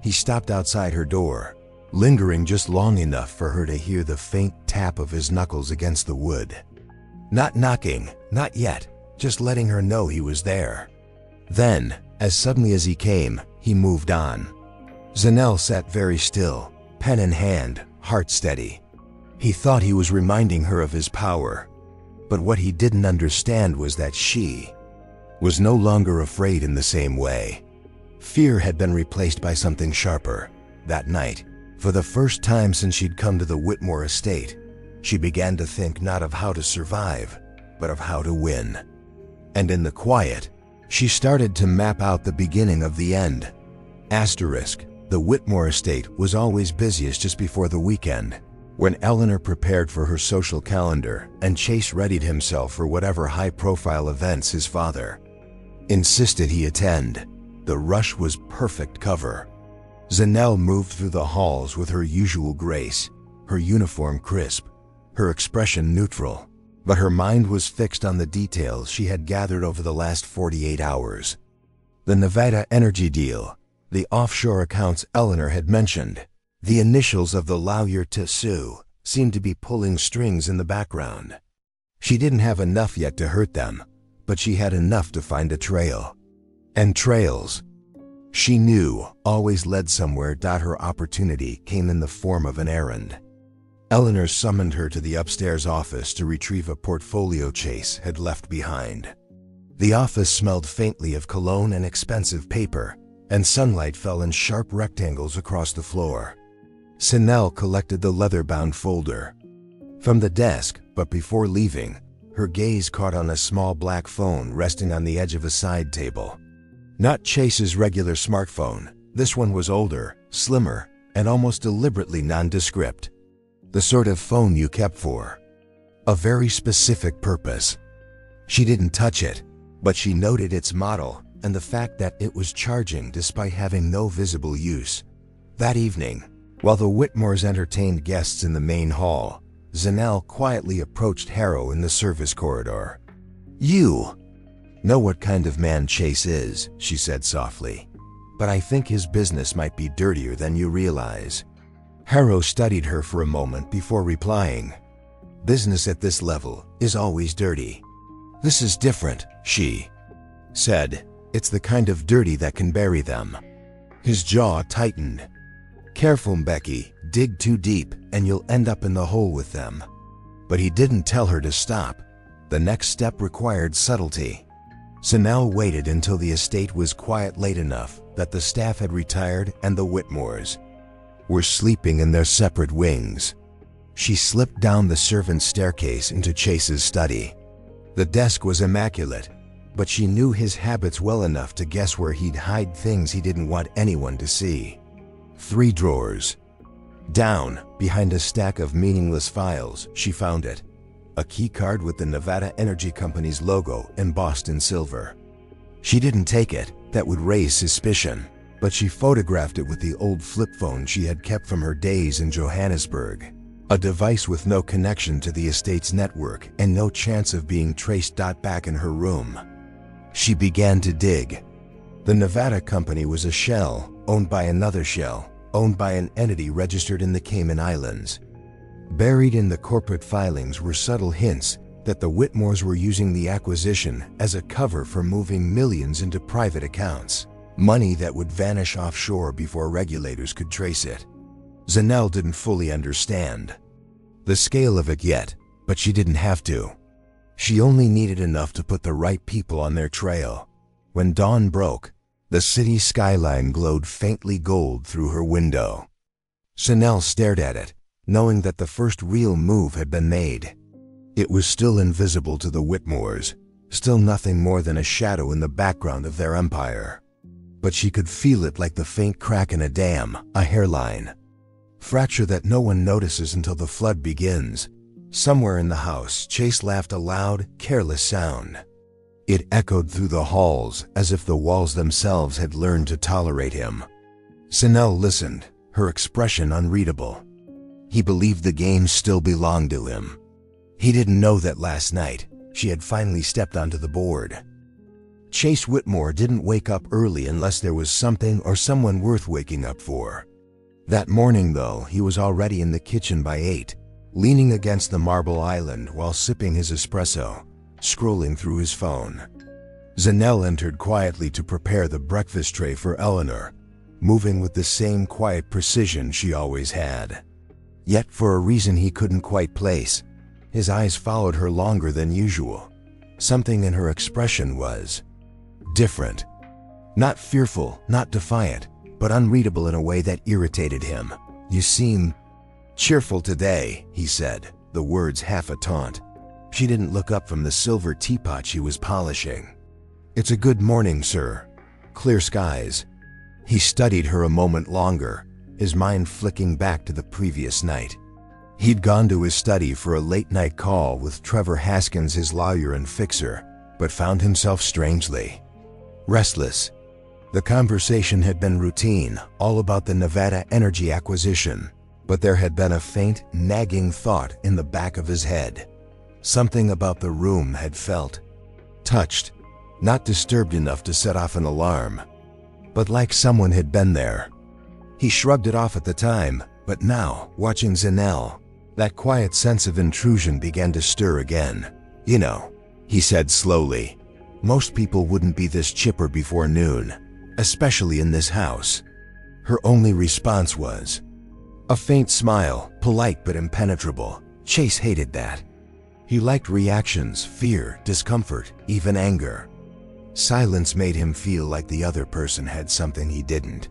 He stopped outside her door, lingering just long enough for her to hear the faint tap of his knuckles against the wood. Not knocking, not yet, just letting her know he was there. Then, as suddenly as he came, he moved on. Zanel sat very still, pen in hand, heart steady. He thought he was reminding her of his power, but what he didn't understand was that she was no longer afraid in the same way. Fear had been replaced by something sharper. That night, for the first time since she'd come to the Whitmore estate, she began to think not of how to survive, but of how to win. And in the quiet, she started to map out the beginning of the end. Asterisk, the Whitmore estate was always busiest just before the weekend, when Eleanor prepared for her social calendar and Chase readied himself for whatever high-profile events his father insisted he attend. The rush was perfect cover. Zanel moved through the halls with her usual grace, her uniform crisp, her expression neutral, but her mind was fixed on the details she had gathered over the last 48 hours. The Nevada energy deal, the offshore accounts Eleanor had mentioned, the initials of the Lawyer to Sue seemed to be pulling strings in the background. She didn't have enough yet to hurt them, but she had enough to find a trail. And trails, she knew, always led somewhere. Her opportunity came in the form of an errand. Eleanor summoned her to the upstairs office to retrieve a portfolio Chase had left behind. The office smelled faintly of cologne and expensive paper, and sunlight fell in sharp rectangles across the floor. Zanel collected the leather-bound folder from the desk, but before leaving, her gaze caught on a small black phone resting on the edge of a side table. Not Chase's regular smartphone. This one was older, slimmer, and almost deliberately nondescript. The sort of phone you kept for a very specific purpose. She didn't touch it, but she noted its model and the fact that it was charging despite having no visible use. That evening, while the Whitmores entertained guests in the main hall, Zanel quietly approached Harrow in the service corridor. "You know what kind of man Chase is," she said softly, "but I think his business might be dirtier than you realize." Harrow studied her for a moment before replying. "Business at this level is always dirty." "This is different," she said. "It's the kind of dirty that can bury them." His jaw tightened. "Careful, Becky, dig too deep and you'll end up in the hole with them." But he didn't tell her to stop. The next step required subtlety. Zanel waited until the estate was quiet late enough that the staff had retired and the Whitmores were sleeping in their separate wings. She slipped down the servants' staircase into Chase's study. The desk was immaculate, but she knew his habits well enough to guess where he'd hide things he didn't want anyone to see. 3 drawers down, behind a stack of meaningless files, she found it. A key card with the Nevada Energy Company's logo embossed in silver. She didn't take it, that would raise suspicion, but she photographed it with the old flip phone she had kept from her days in Johannesburg. A device with no connection to the estate's network and no chance of being traced. Back in her room, she began to dig. The Nevada company was a shell, owned by another shell, owned by an entity registered in the Cayman Islands. Buried in the corporate filings were subtle hints that the Whitmores were using the acquisition as a cover for moving millions into private accounts, money that would vanish offshore before regulators could trace it. Zanel didn't fully understand the scale of it yet, but she didn't have to. She only needed enough to put the right people on their trail. When dawn broke, the city skyline glowed faintly gold through her window. Zanel stared at it, knowing that the first real move had been made. It was still invisible to the Whitmores, still nothing more than a shadow in the background of their empire. But she could feel it like the faint crack in a dam, a hairline. Fracture that no one notices until the flood begins. Somewhere in the house, Chase laughed a loud, careless sound. It echoed through the halls as if the walls themselves had learned to tolerate him. Zanel listened, her expression unreadable. He believed the game still belonged to him. He didn't know that last night, she had finally stepped onto the board. Chase Whitmore didn't wake up early unless there was something or someone worth waking up for. That morning, though, he was already in the kitchen by 8, leaning against the marble island while sipping his espresso. scrolling through his phone. Zanel entered quietly to prepare the breakfast tray for Eleanor, moving with the same quiet precision she always had. Yet for a reason he couldn't quite place, his eyes followed her longer than usual. Something in her expression was different. Not fearful, not defiant, but unreadable in a way that irritated him. "You seem cheerful today," he said, the words half a taunt. She didn't look up from the silver teapot she was polishing. "It's a good morning, sir. Clear skies." He studied her a moment longer, his mind flicking back to the previous night. He'd gone to his study for a late-night call with Trevor Haskins, his lawyer and fixer, but found himself strangely restless. The conversation had been routine, all about the Nevada energy acquisition, but there had been a faint, nagging thought in the back of his head. Something about the room had felt touched, not disturbed enough to set off an alarm, but like someone had been there. He shrugged it off at the time, but now, watching Zanel, that quiet sense of intrusion began to stir again. "You know," he said slowly, "most people wouldn't be this chipper before noon, especially in this house." Her only response was a faint smile, polite but impenetrable. Chase hated that. He liked reactions, fear, discomfort, even anger. Silence made him feel like the other person had something he didn't.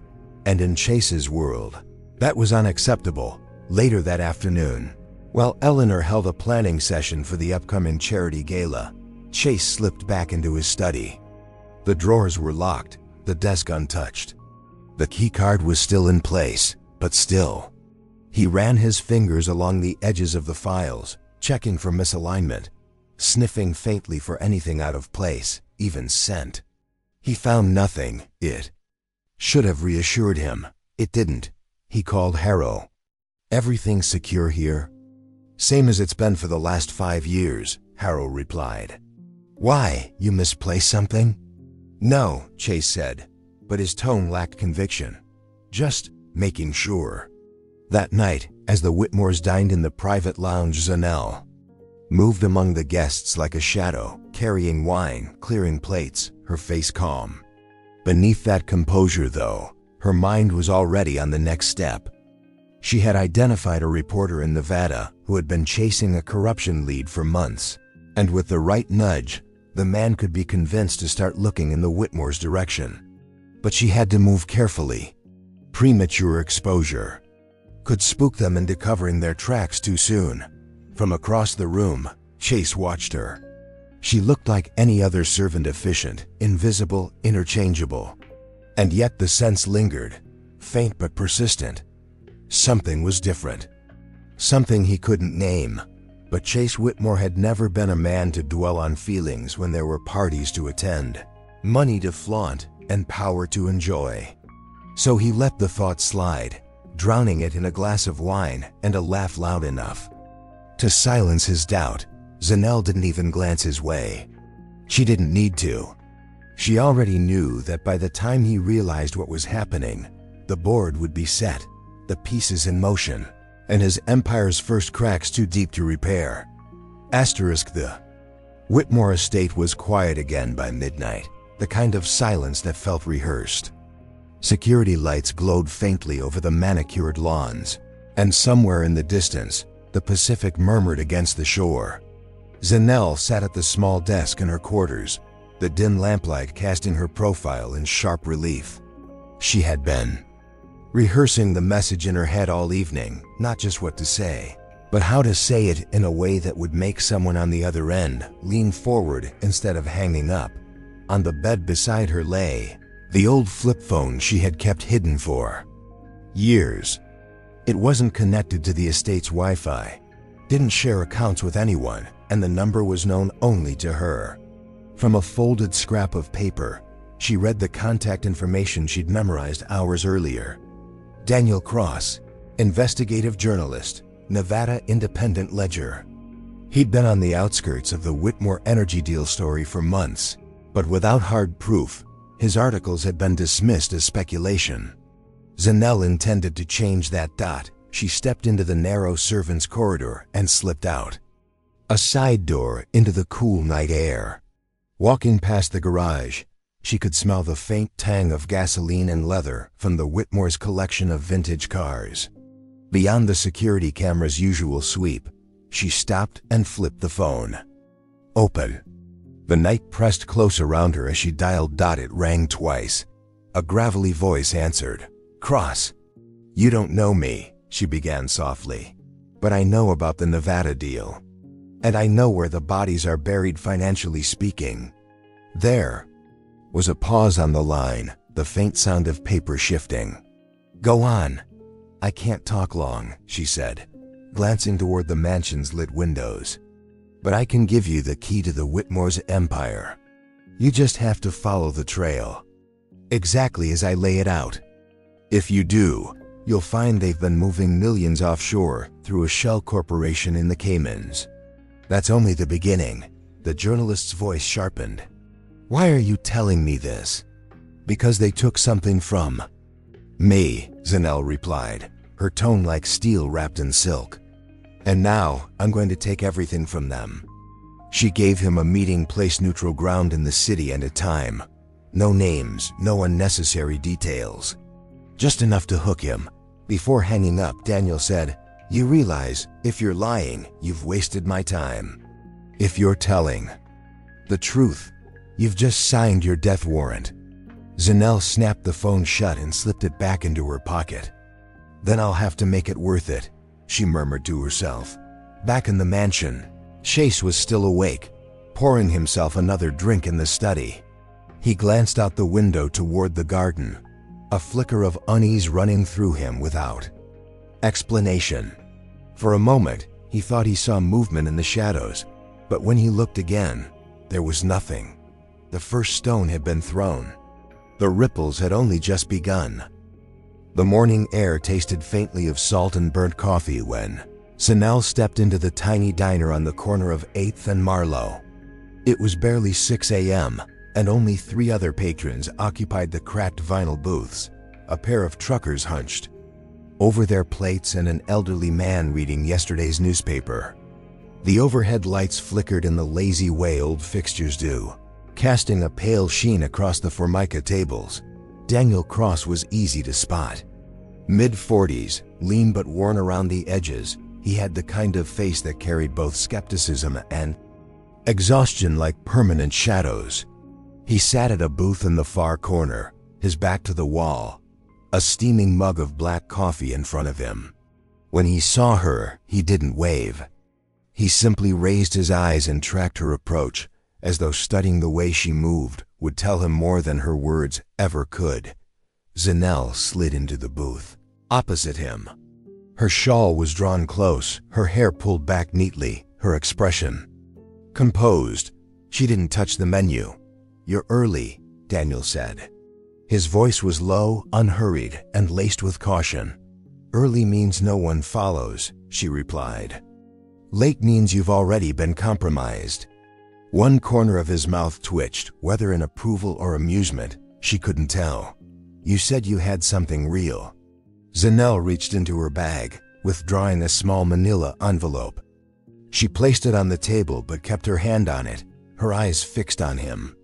And in Chase's world, that was unacceptable. Later that afternoon, while Eleanor held a planning session for the upcoming charity gala, Chase slipped back into his study. The drawers were locked, the desk untouched. The keycard was still in place, but still. He ran his fingers along the edges of the files, checking for misalignment, sniffing faintly for anything out of place, even scent. He found nothing. It should have reassured him. It didn't. He called Harrow. "Everything secure here?" "Same as it's been for the last 5 years, Harrow replied. "Why, you misplaced something?" "No," Chase said, but his tone lacked conviction. "Just making sure." That night, as the Whitmores dined in the private lounge, Zanel moved among the guests like a shadow, carrying wine, clearing plates, her face calm. Beneath that composure, though, her mind was already on the next step. She had identified a reporter in Nevada who had been chasing a corruption lead for months, and with the right nudge, the man could be convinced to start looking in the Whitmores' direction. But she had to move carefully. Premature exposure could spook them into covering their tracks too soon. From across the room, Chase watched her. She looked like any other servant, efficient, invisible, interchangeable. And yet the sense lingered, faint but persistent. Something was different. Something he couldn't name. But Chase Whitmore had never been a man to dwell on feelings when there were parties to attend, money to flaunt, and power to enjoy. So he let the thought slide, drowning it in a glass of wine and a laugh loud enough to silence his doubt. Zanel didn't even glance his way. She didn't need to. She already knew that by the time he realized what was happening, the board would be set, the pieces in motion, and his empire's first cracks too deep to repair. The Whitmore estate was quiet again by midnight, the kind of silence that felt rehearsed. Security lights glowed faintly over the manicured lawns, and somewhere in the distance, the Pacific murmured against the shore. Zanel sat at the small desk in her quarters, the dim lamplight casting her profile in sharp relief. She had been rehearsing the message in her head all evening, not just what to say, but how to say it in a way that would make someone on the other end lean forward instead of hanging up. On the bed beside her lay the old flip phone she had kept hidden for years. It wasn't connected to the estate's Wi-Fi, didn't share accounts with anyone, and the number was known only to her. From a folded scrap of paper, she read the contact information she'd memorized hours earlier. Daniel Cross, investigative journalist, Nevada Independent Ledger. He'd been on the outskirts of the Whitmore energy deal story for months, but without hard proof, his articles had been dismissed as speculation. Zanel intended to change that. She stepped into the narrow servants' corridor and slipped out. a side door into the cool night air. Walking past the garage, she could smell the faint tang of gasoline and leather from the Whitmore's collection of vintage cars. Beyond the security camera's usual sweep, she stopped and flipped the phone. Open. The night pressed close around her as she dialed. It rang twice. A gravelly voice answered. Cross. You don't know me, she began softly. But I know about the Nevada deal. And I know where the bodies are buried, financially speaking. There was a pause on the line, the faint sound of paper shifting. Go on. I can't talk long, she said, glancing toward the mansion's lit windows. But I can give you the key to the Whitmore's empire. You just have to follow the trail, exactly as I lay it out. If you do, you'll find they've been moving millions offshore through a shell corporation in the Caymans. That's only the beginning. The journalist's voice sharpened. Why are you telling me this? Because they took something from me, Zanel replied, her tone like steel wrapped in silk. And now I'm going to take everything from them. She gave him a meeting place, neutral ground in the city and a time. No names, no unnecessary details. Just enough to hook him. Before hanging up, Daniel said, You realize, if you're lying, you've wasted my time. If you're telling the truth, you've just signed your death warrant. Zanel snapped the phone shut and slipped it back into her pocket. Then I'll have to make it worth it, she murmured to herself. Back in the mansion, Chase was still awake, pouring himself another drink in the study. He glanced out the window toward the garden, a flicker of unease running through him without explanation. For a moment, he thought he saw movement in the shadows, but when he looked again, there was nothing. The first stone had been thrown. The ripples had only just begun. The morning air tasted faintly of salt and burnt coffee when Zanel stepped into the tiny diner on the corner of 8th and Marlowe. It was barely 6 a.m., and only 3 other patrons occupied the cracked vinyl booths, a pair of truckers hunched over their plates and an elderly man reading yesterday's newspaper. The overhead lights flickered in the lazy way old fixtures do, casting a pale sheen across the formica tables. Daniel Cross was easy to spot. Mid-40s, lean but worn around the edges, he had the kind of face that carried both skepticism and exhaustion like permanent shadows. He sat at a booth in the far corner, his back to the wall, a steaming mug of black coffee in front of him. When he saw her, he didn't wave. He simply raised his eyes and tracked her approach, as though studying the way she moved would tell him more than her words ever could. Zanel slid into the booth opposite him. Her shawl was drawn close, her hair pulled back neatly, her expression composed. She didn't touch the menu. You're early, Daniel said. His voice was low, unhurried, and laced with caution. Early means no one follows, she replied. Late means you've already been compromised. One corner of his mouth twitched, whether in approval or amusement, she couldn't tell. You said you had something real. Zanel reached into her bag, withdrawing a small manila envelope. She placed it on the table but kept her hand on it, her eyes fixed on him.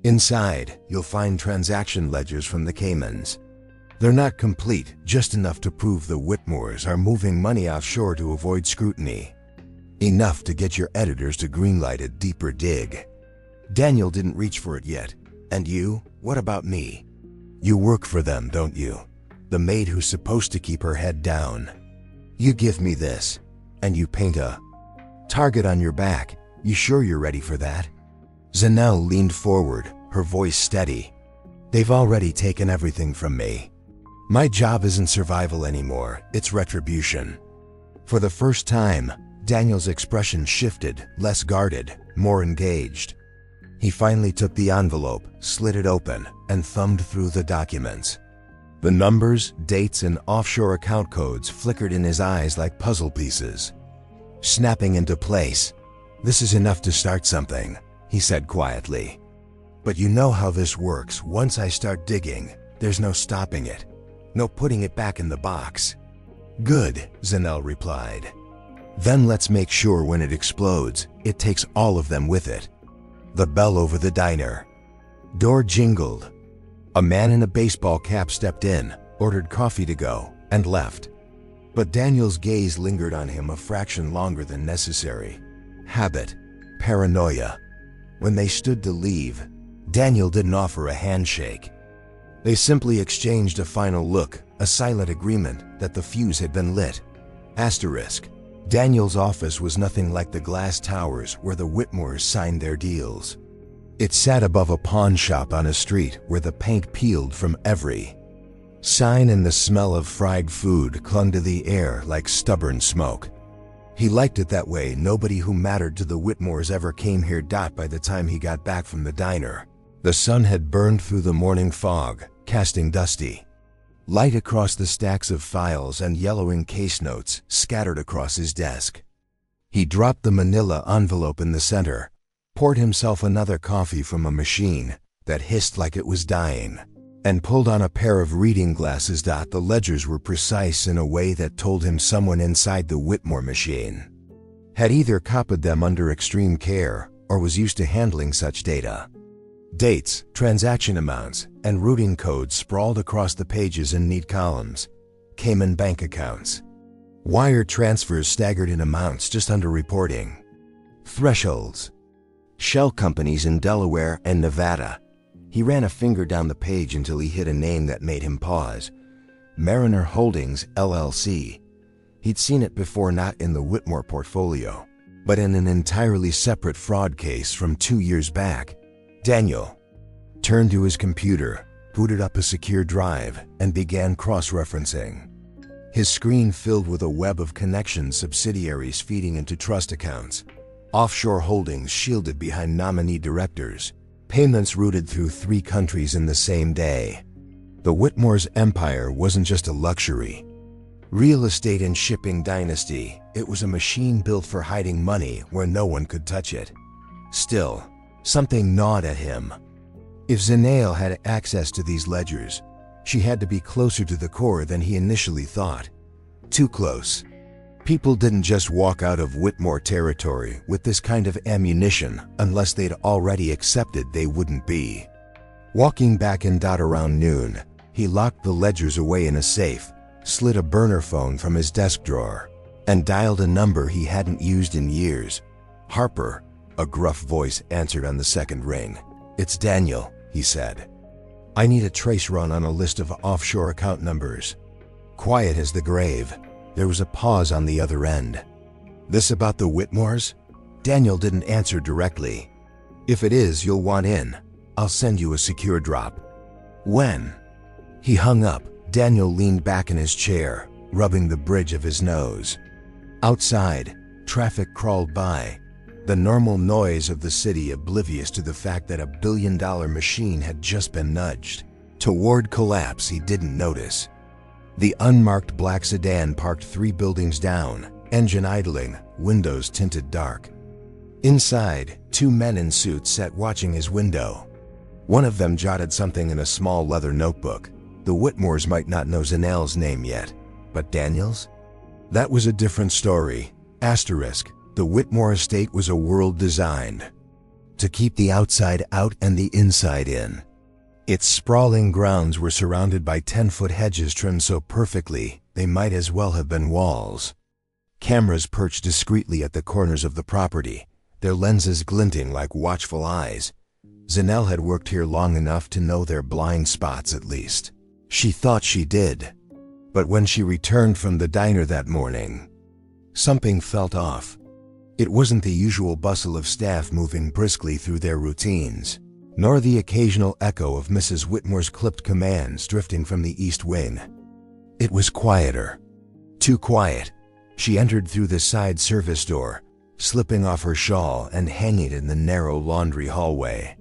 Inside, you'll find transaction ledgers from the Caymans. They're not complete, just enough to prove the Whitmores are moving money offshore to avoid scrutiny. Enough to get your editors to greenlight a deeper dig. Daniel didn't reach for it yet. And you? What about me? You work for them, don't you? The maid who's supposed to keep her head down. You give me this, and you paint a target on your back. You sure you're ready for that? Zanel leaned forward, her voice steady. They've already taken everything from me. My job isn't survival anymore, it's retribution. For the first time, Daniel's expression shifted, less guarded, more engaged. He finally took the envelope, slid it open, and thumbed through the documents. The numbers, dates, and offshore account codes flickered in his eyes like puzzle pieces, snapping into place. This is enough to start something, he said quietly. But you know how this works. Once I start digging, there's no stopping it. No putting it back in the box. Good, Zanel replied. Then let's make sure when it explodes, it takes all of them with it. The bell over the diner. Door jingled. A man in a baseball cap stepped in, ordered coffee to go, and left. But Daniel's gaze lingered on him a fraction longer than necessary. Habit. Paranoia. When they stood to leave, Daniel didn't offer a handshake. They simply exchanged a final look, a silent agreement that the fuse had been lit. Asterisk. Daniel's office was nothing like the glass towers where the Whitmores signed their deals. It sat above a pawn shop on a street where the paint peeled from every sign and the smell of fried food clung to the air like stubborn smoke. He liked it that way. Nobody who mattered to the Whitmores ever came here. By the time he got back from the diner, the sun had burned through the morning fog, casting dusty light across the stacks of files and yellowing case notes scattered across his desk. He dropped the manila envelope in the center, poured himself another coffee from a machine that hissed like it was dying, and pulled on a pair of reading glasses. The ledgers were precise in a way that told him someone inside the Whitmore machine had either copied them under extreme care or was used to handling such data. Dates, transaction amounts, and routing codes sprawled across the pages in neat columns. Cayman bank accounts. Wire transfers staggered in amounts just under reporting. Thresholds. Shell companies in Delaware and Nevada. He ran a finger down the page until he hit a name that made him pause. Mariner Holdings, LLC. He'd seen it before, not in the Whitmore portfolio, but in an entirely separate fraud case from 2 years back. Daniel turned to his computer, booted up a secure drive, and began cross-referencing. His screen filled with a web of connections, subsidiaries feeding into trust accounts, offshore holdings shielded behind nominee directors, payments routed through 3 countries in the same day. The Whitmore's empire wasn't just a luxury real estate and shipping dynasty, it was a machine built for hiding money where no one could touch it. Still, something gnawed at him. If Zanelle had access to these ledgers, she had to be closer to the core than he initially thought. Too close. People didn't just walk out of Whitmore territory with this kind of ammunition unless they'd already accepted they wouldn't be. Walking back in around noon, he locked the ledgers away in a safe, slid a burner phone from his desk drawer, and dialed a number he hadn't used in years. Harper, a gruff voice answered on the second ring. "It's Daniel," he said. "I need a trace run on a list of offshore account numbers." Quiet as the grave, there was a pause on the other end. "This about the Whitmores?" Daniel didn't answer directly. "If it is, you'll want in. I'll send you a secure drop." "When?" He hung up. Daniel leaned back in his chair, rubbing the bridge of his nose. Outside, traffic crawled by, the normal noise of the city oblivious to the fact that a billion-dollar machine had just been nudged toward collapse he didn't notice. The unmarked black sedan parked 3 buildings down, engine idling, windows tinted dark. Inside, 2 men in suits sat watching his window. One of them jotted something in a small leather notebook. The Whitmores might not know Zanelle's name yet, but Daniel's? That was a different story. Asterisk. The Whitmore estate was a world designed to keep the outside out and the inside in. Its sprawling grounds were surrounded by 10-foot hedges trimmed so perfectly they might as well have been walls. Cameras perched discreetly at the corners of the property, their lenses glinting like watchful eyes. Zanelle had worked here long enough to know their blind spots at least. She thought she did. But when she returned from the diner that morning, something felt off. It wasn't the usual bustle of staff moving briskly through their routines, nor the occasional echo of Mrs. Whitmore's clipped commands drifting from the east wing. It was quieter. Too quiet. She entered through the side service door, slipping off her shawl and hanging in the narrow laundry hallway.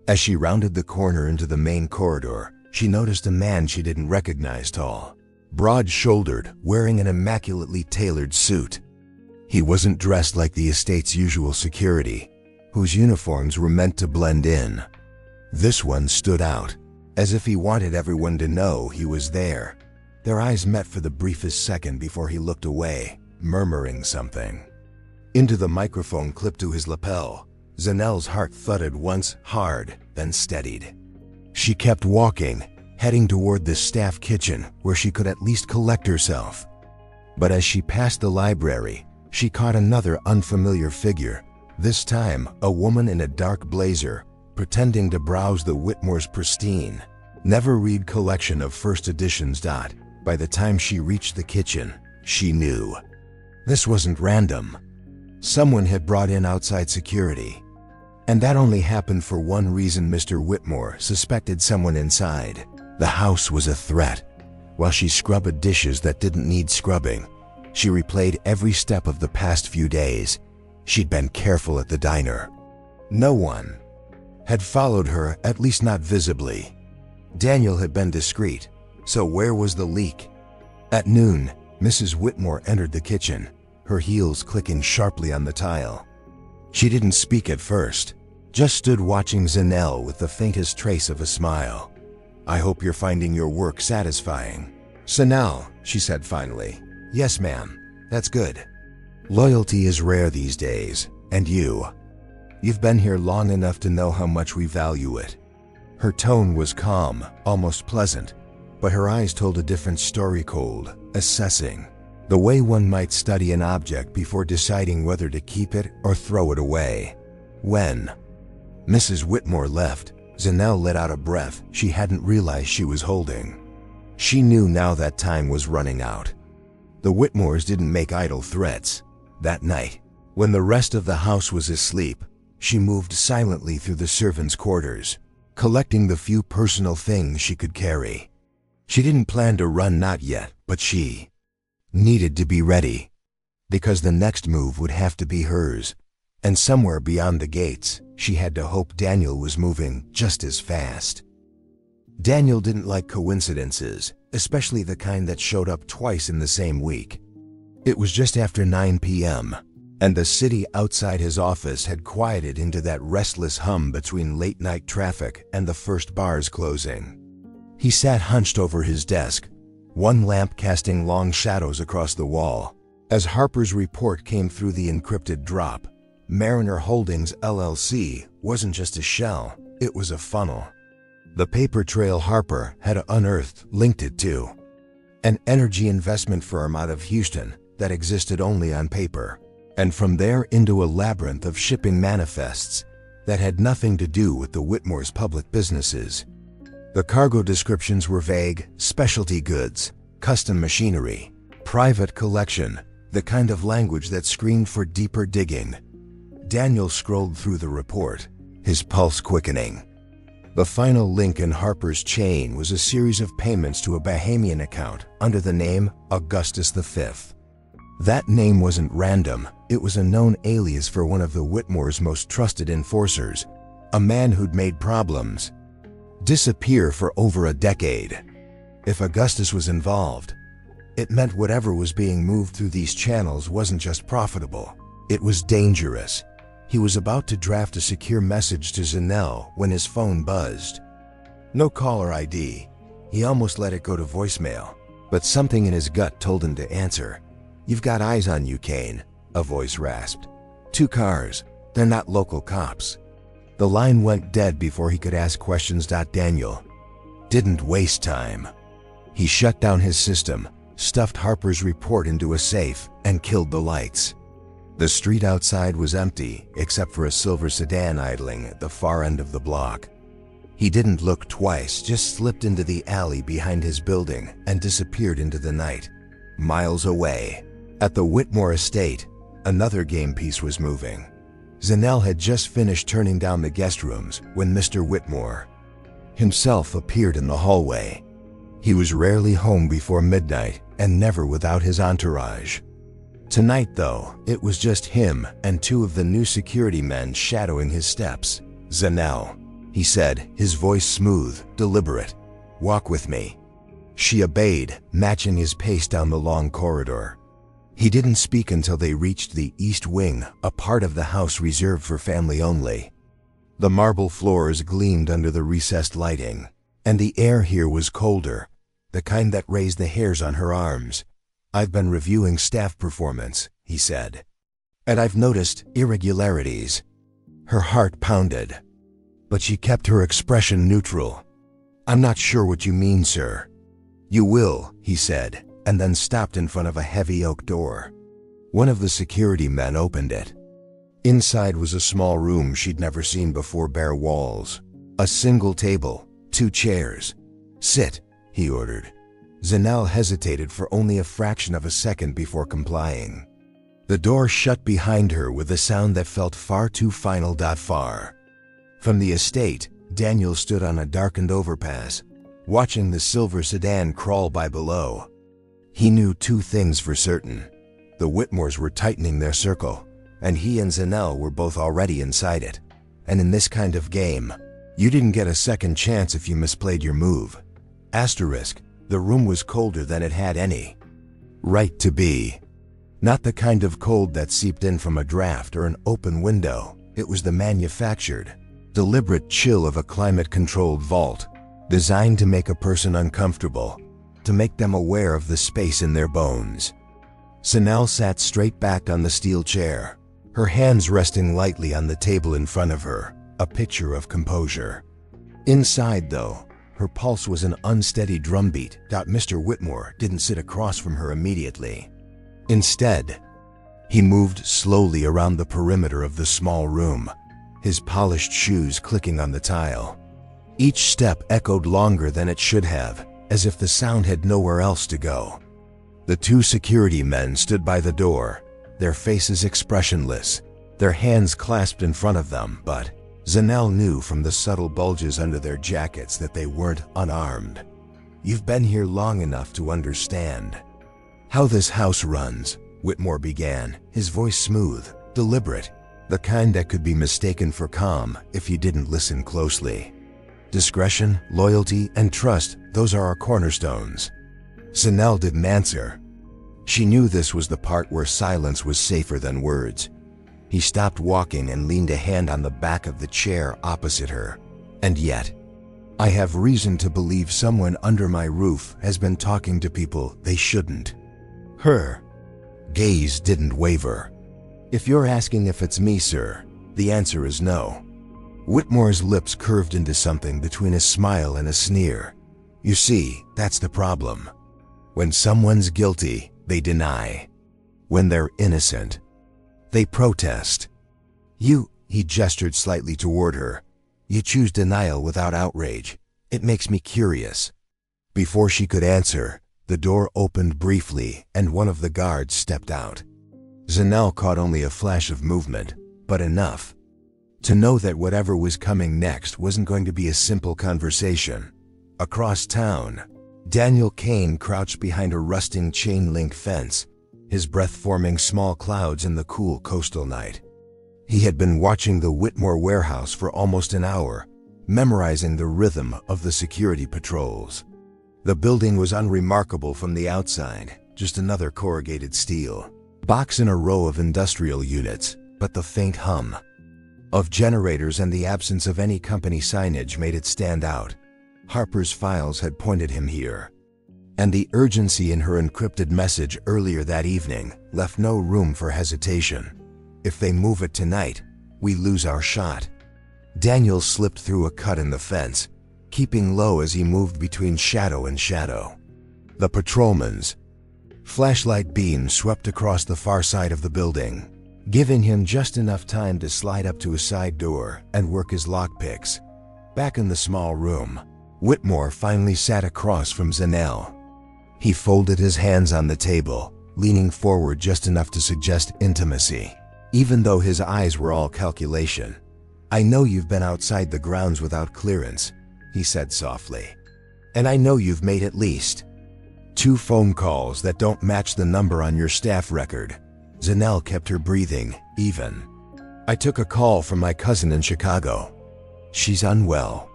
As she rounded the corner into the main corridor, she noticed a man she didn't recognize, tall, broad-shouldered, wearing an immaculately tailored suit. He wasn't dressed like the estate's usual security, whose uniforms were meant to blend in. This one stood out, as if he wanted everyone to know he was there. Their eyes met for the briefest second before he looked away, murmuring something. Into the microphone clipped to his lapel, Zanelle's heart thudded once, hard, then steadied. She kept walking, heading toward the staff kitchen where she could at least collect herself. But as she passed the library, she caught another unfamiliar figure, this time a woman in a dark blazer, pretending to browse the Whitmore's pristine, never-read collection of first editions. By the time she reached the kitchen, she knew. This wasn't random. Someone had brought in outside security. And that only happened for one reason: Mr. Whitmore suspected someone inside. The house was a threat. While she scrubbed dishes that didn't need scrubbing, she replayed every step of the past few days. She'd been careful at the diner. No one had followed her, at least not visibly. Daniel had been discreet, so where was the leak? At noon, Mrs. Whitmore entered the kitchen, her heels clicking sharply on the tile. She didn't speak at first, just stood watching Zanelle with the faintest trace of a smile. "I hope you're finding your work satisfying." "Zanelle," she said finally. "Yes, ma'am. That's good. Loyalty is rare these days, and you've been here long enough to know how much we value it." Her tone was calm, almost pleasant, but her eyes told a different story: cold, assessing, the way one might study an object before deciding whether to keep it or throw it away. When Mrs. Whitmore left, Zanelle let out a breath she hadn't realized she was holding. She knew now that time was running out. The Whitmores didn't make idle threats. That night, when the rest of the house was asleep, she moved silently through the servants' quarters, collecting the few personal things she could carry. She didn't plan to run, not yet, but she needed to be ready, because the next move would have to be hers, and somewhere beyond the gates, she had to hope Daniel was moving just as fast. Daniel didn't like coincidences, especially the kind that showed up twice in the same week. It was just after 9 p.m., and the city outside his office had quieted into that restless hum between late-night traffic and the first bars closing. He sat hunched over his desk, one lamp casting long shadows across the wall. As Harper's report came through the encrypted drop, Mariner Holdings LLC wasn't just a shell, it was a funnel. The paper trail Harper had unearthed linked it to an energy investment firm out of Houston that existed only on paper, and from there into a labyrinth of shipping manifests that had nothing to do with the Whitmore's public businesses. The cargo descriptions were vague: specialty goods, custom machinery, private collection, the kind of language that screamed for deeper digging. Daniel scrolled through the report, his pulse quickening. The final link in Harper's chain was a series of payments to a Bahamian account under the name Augustus V. That name wasn't random, it was a known alias for one of the Whitmore's most trusted enforcers, a man who'd made problems disappear for over a decade. If Augustus was involved, it meant whatever was being moved through these channels wasn't just profitable, it was dangerous. He was about to draft a secure message to Zanelle when his phone buzzed. No caller ID. He almost let it go to voicemail, but something in his gut told him to answer. "You've got eyes on you, Kane," a voice rasped. "2 cars. They're not local cops." The line went dead before he could ask questions. Daniel didn't waste time. He shut down his system, stuffed Harper's report into a safe, and killed the lights. The street outside was empty, except for a silver sedan idling at the far end of the block. He didn't look twice, just slipped into the alley behind his building and disappeared into the night. Miles away, at the Whitmore estate, another game piece was moving. Zanelle had just finished turning down the guest rooms when Mr. Whitmore himself appeared in the hallway. He was rarely home before midnight and never without his entourage. Tonight, though, it was just him and 2 of the new security men shadowing his steps. "Zanelle," he said, his voice smooth, deliberate. "Walk with me." She obeyed, matching his pace down the long corridor. He didn't speak until they reached the east wing, a part of the house reserved for family only. The marble floors gleamed under the recessed lighting, and the air here was colder, the kind that raised the hairs on her arms. "I've been reviewing staff performance," he said, "and I've noticed irregularities." Her heart pounded, but she kept her expression neutral. "I'm not sure what you mean, sir." "You will," he said, and then stopped in front of a heavy oak door. One of the security men opened it. Inside was a small room she'd never seen before, bare walls, a single table, 2 chairs. "Sit," he ordered. Zanel hesitated for only a fraction of a second before complying. The door shut behind her with a sound that felt far too final. Far from the estate, Daniel stood on a darkened overpass, watching the silver sedan crawl by below. He knew 2 things for certain. The Whitmores were tightening their circle, and he and Zanel were both already inside it. And in this kind of game, you didn't get a second chance if you misplayed your move. Asterisk, the room was colder than it had any right to be. Not the kind of cold that seeped in from a draft or an open window. It was the manufactured, deliberate chill of a climate-controlled vault, designed to make a person uncomfortable, to make them aware of the space in their bones. Zanel sat straight back on the steel chair, her hands resting lightly on the table in front of her, a picture of composure. Inside, though, her pulse was an unsteady drumbeat. Mr. Whitmore didn't sit across from her immediately. Instead, he moved slowly around the perimeter of the small room, his polished shoes clicking on the tile. Each step echoed longer than it should have, as if the sound had nowhere else to go. The 2 security men stood by the door, their faces expressionless, their hands clasped in front of them, but Zanel knew from the subtle bulges under their jackets that they weren't unarmed. "You've been here long enough to understand how this house runs," Whitmore began, his voice smooth, deliberate, the kind that could be mistaken for calm if you didn't listen closely. "Discretion, loyalty, and trust, those are our cornerstones." Zanel didn't answer. She knew this was the part where silence was safer than words. He stopped walking and leaned a hand on the back of the chair opposite her. "And yet, I have reason to believe someone under my roof has been talking to people they shouldn't." Her gaze didn't waver. "If you're asking if it's me, sir, the answer is no." Whitmore's lips curved into something between a smile and a sneer. "You see, that's the problem. When someone's guilty, they deny. When they're innocent, they protest. He gestured slightly toward her. "You choose denial without outrage. It makes me curious." Before she could answer, the door opened briefly and one of the guards stepped out. Zanel caught only a flash of movement, but enough to know that whatever was coming next wasn't going to be a simple conversation. Across town, Daniel Kane crouched behind a rusting chain-link fence, his breath forming small clouds in the cool coastal night. He had been watching the Whitmore warehouse for almost an hour, memorizing the rhythm of the security patrols. The building was unremarkable from the outside, just another corrugated steel box in a row of industrial units, but the faint hum of generators and the absence of any company signage made it stand out. Harper's files had pointed him here, and the urgency in her encrypted message earlier that evening left no room for hesitation. "If they move it tonight, we lose our shot." Daniel slipped through a cut in the fence, keeping low as he moved between shadow and shadow. The patrolman's flashlight beam swept across the far side of the building, giving him just enough time to slide up to a side door and work his lockpicks. Back in the small room, Whitmore finally sat across from Zanel. He folded his hands on the table, leaning forward just enough to suggest intimacy, even though his eyes were all calculation. "I know you've been outside the grounds without clearance," he said softly. "And I know you've made at least 2 phone calls that don't match the number on your staff record." Zanel kept her breathing even. "I took a call from my cousin in Chicago. She's unwell.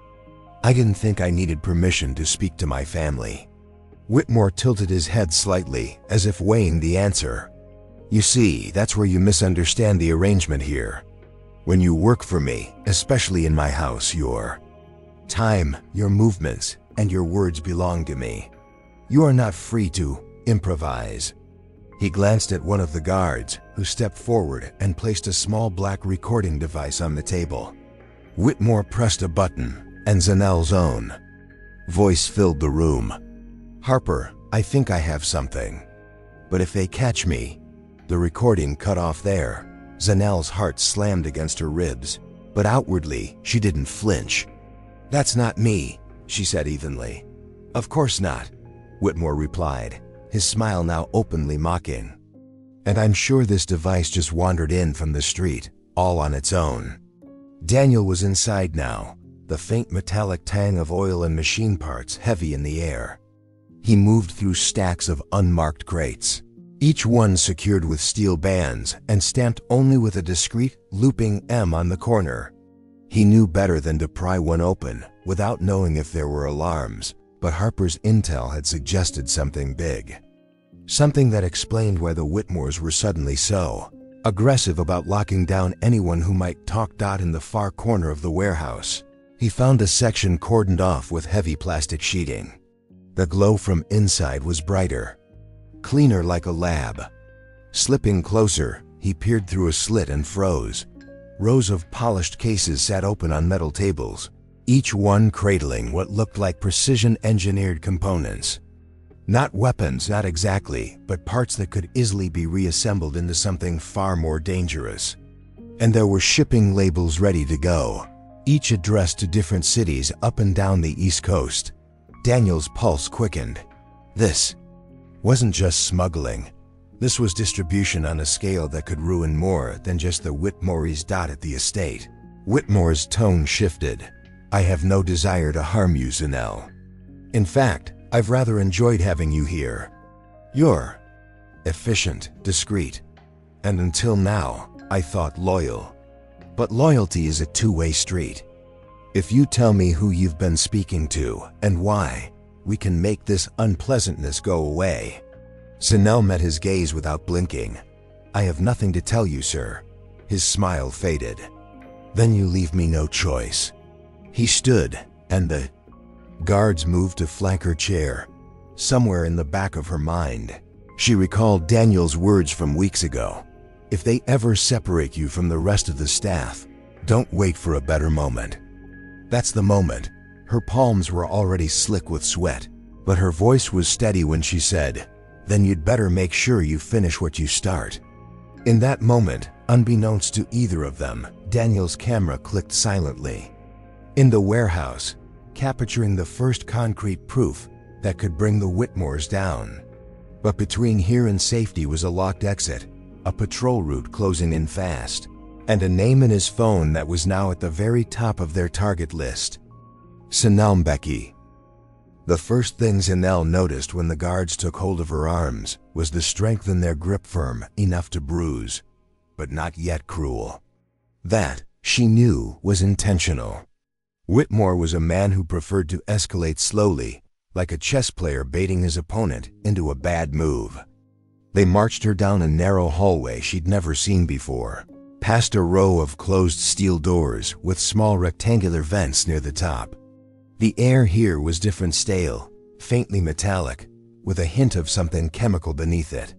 I didn't think I needed permission to speak to my family." Whitmore tilted his head slightly, as if weighing the answer. "You see, that's where you misunderstand the arrangement here. When you work for me, especially in my house, your time, your movements, and your words belong to me. You are not free to improvise." He glanced at one of the guards, who stepped forward and placed a small black recording device on the table. Whitmore pressed a button, and Zanelle's own voice filled the room. "Harper, I think I have something. But if they catch me..." The recording cut off there. Zanelle's heart slammed against her ribs, but outwardly, she didn't flinch. "That's not me," she said evenly. "Of course not," Whitmore replied, his smile now openly mocking. "And I'm sure this device just wandered in from the street, all on its own." Daniel was inside now, the faint metallic tang of oil and machine parts heavy in the air. He moved through stacks of unmarked crates, each one secured with steel bands and stamped only with a discreet, looping M on the corner. He knew better than to pry one open without knowing if there were alarms, but Harper's intel had suggested something big. Something that explained why the Whitmores were suddenly so aggressive about locking down anyone who might talk. In the far corner of the warehouse, he found a section cordoned off with heavy plastic sheeting. The glow from inside was brighter, cleaner like a lab. Slipping closer, he peered through a slit and froze. Rows of polished cases sat open on metal tables, each one cradling what looked like precision-engineered components. Not weapons, not exactly, but parts that could easily be reassembled into something far more dangerous. And there were shipping labels ready to go, each addressed to different cities up and down the East Coast. Daniel's pulse quickened. This wasn't just smuggling. This was distribution on a scale that could ruin more than just the Whitmores at the estate. Whitmore's tone shifted. "I have no desire to harm you, Zanelle. In fact, I've rather enjoyed having you here. You're efficient, discreet, and until now, I thought loyal. But loyalty is a two-way street. If you tell me who you've been speaking to and why, we can make this unpleasantness go away." Zanelle met his gaze without blinking. "I have nothing to tell you, sir." His smile faded. "Then you leave me no choice." He stood, and the guards moved to flank her chair. Somewhere in the back of her mind, she recalled Daniel's words from weeks ago. "If they ever separate you from the rest of the staff, don't wait for a better moment." That's the moment. Her palms were already slick with sweat, but her voice was steady when she said, "Then you'd better make sure you finish what you start." In that moment, unbeknownst to either of them, Daniel's camera clicked silently. In the warehouse, capturing the first concrete proof that could bring the Whitmores down. But between here and safety was a locked exit, a patrol route closing in fast, and a name in his phone that was now at the very top of their target list. Zanelle Becky. The first thing Zanelle noticed when the guards took hold of her arms was the strength in their grip, firm enough to bruise, but not yet cruel. That, she knew, was intentional. Whitmore was a man who preferred to escalate slowly, like a chess player baiting his opponent into a bad move. They marched her down a narrow hallway she'd never seen before, past a row of closed steel doors with small rectangular vents near the top. The air here was different, stale, faintly metallic, with a hint of something chemical beneath it.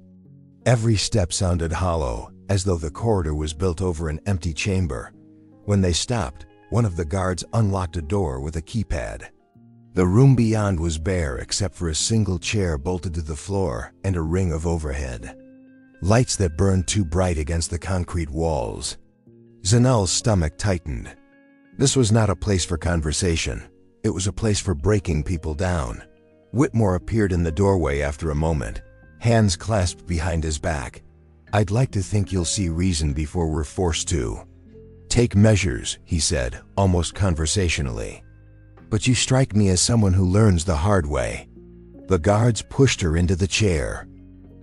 Every step sounded hollow, as though the corridor was built over an empty chamber. When they stopped, one of the guards unlocked a door with a keypad. The room beyond was bare except for a single chair bolted to the floor and a ring of overhead lights that burned too bright against the concrete walls. Zanelle's stomach tightened. This was not a place for conversation. It was a place for breaking people down. Whitmore appeared in the doorway after a moment, hands clasped behind his back. "I'd like to think you'll see reason before we're forced to take measures," he said, almost conversationally. "But you strike me as someone who learns the hard way." The guards pushed her into the chair.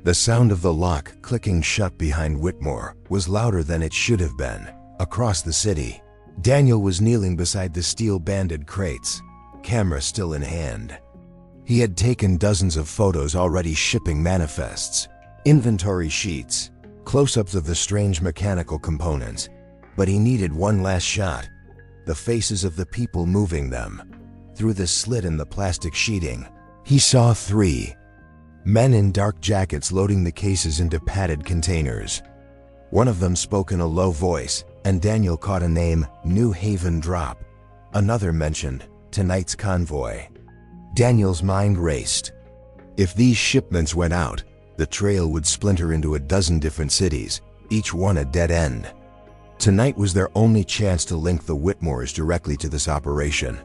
The sound of the lock clicking shut behind Whitmore was louder than it should have been. Across the city, Daniel was kneeling beside the steel-banded crates, camera still in hand. He had taken dozens of photos, already shipping manifests, inventory sheets, close-ups of the strange mechanical components. But he needed one last shot, the faces of the people moving them. Through the slit in the plastic sheeting, he saw three Men in dark jackets loading the cases into padded containers. One of them spoke in a low voice, and Daniel caught a name, New Haven Drop. Another mentioned, tonight's convoy. Daniel's mind raced. If these shipments went out, the trail would splinter into a dozen different cities, each one a dead end. Tonight was their only chance to link the Whitmores directly to this operation.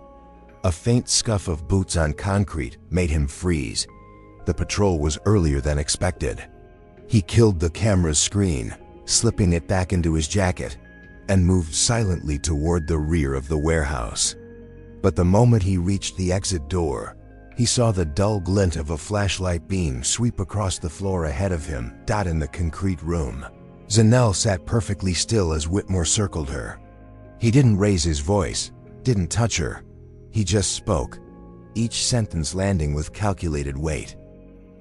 A faint scuff of boots on concrete made him freeze. The patrol was earlier than expected. He killed the camera's screen, slipping it back into his jacket, and moved silently toward the rear of the warehouse. But the moment he reached the exit door, he saw the dull glint of a flashlight beam sweep across the floor ahead of him, dotting the concrete room. Zanelle sat perfectly still as Whitmore circled her. He didn't raise his voice, didn't touch her. He just spoke, each sentence landing with calculated weight.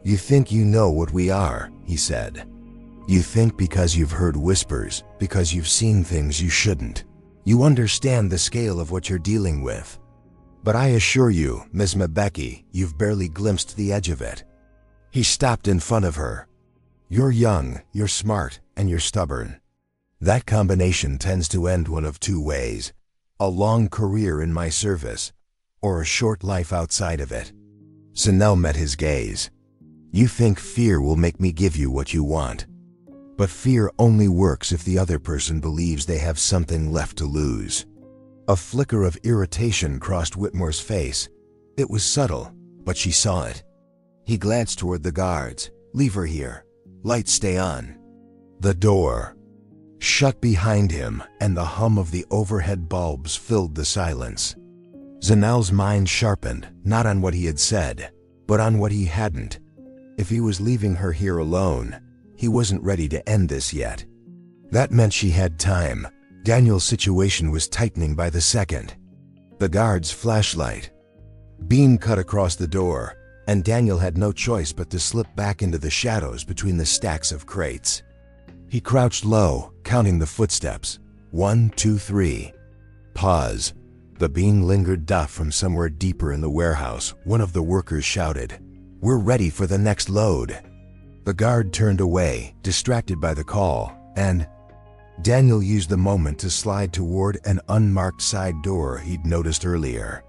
"You think you know what we are," he said. "You think because you've heard whispers, because you've seen things you shouldn't. You understand the scale of what you're dealing with. But I assure you, Miss Mabeki, you've barely glimpsed the edge of it." He stopped in front of her. "You're young, you're smart, and you're stubborn. That combination tends to end one of two ways: a long career in my service, or a short life outside of it." Zanelle met his gaze. "You think fear will make me give you what you want. But fear only works if the other person believes they have something left to lose." A flicker of irritation crossed Whitmore's face. It was subtle, but she saw it. He glanced toward the guards. "Leave her here. Lights stay on." The door shut behind him, and the hum of the overhead bulbs filled the silence. Zanelle's mind sharpened, not on what he had said, but on what he hadn't. If he was leaving her here alone, he wasn't ready to end this yet. That meant she had time. Daniel's situation was tightening by the second. The guard's flashlight beam cut across the door, and Daniel had no choice but to slip back into the shadows between the stacks of crates. He crouched low, counting the footsteps. 1, 2, 3. Pause. The beam lingered off from somewhere deeper in the warehouse. One of the workers shouted, "We're ready for the next load." The guard turned away, distracted by the call, and Daniel used the moment to slide toward an unmarked side door he'd noticed earlier.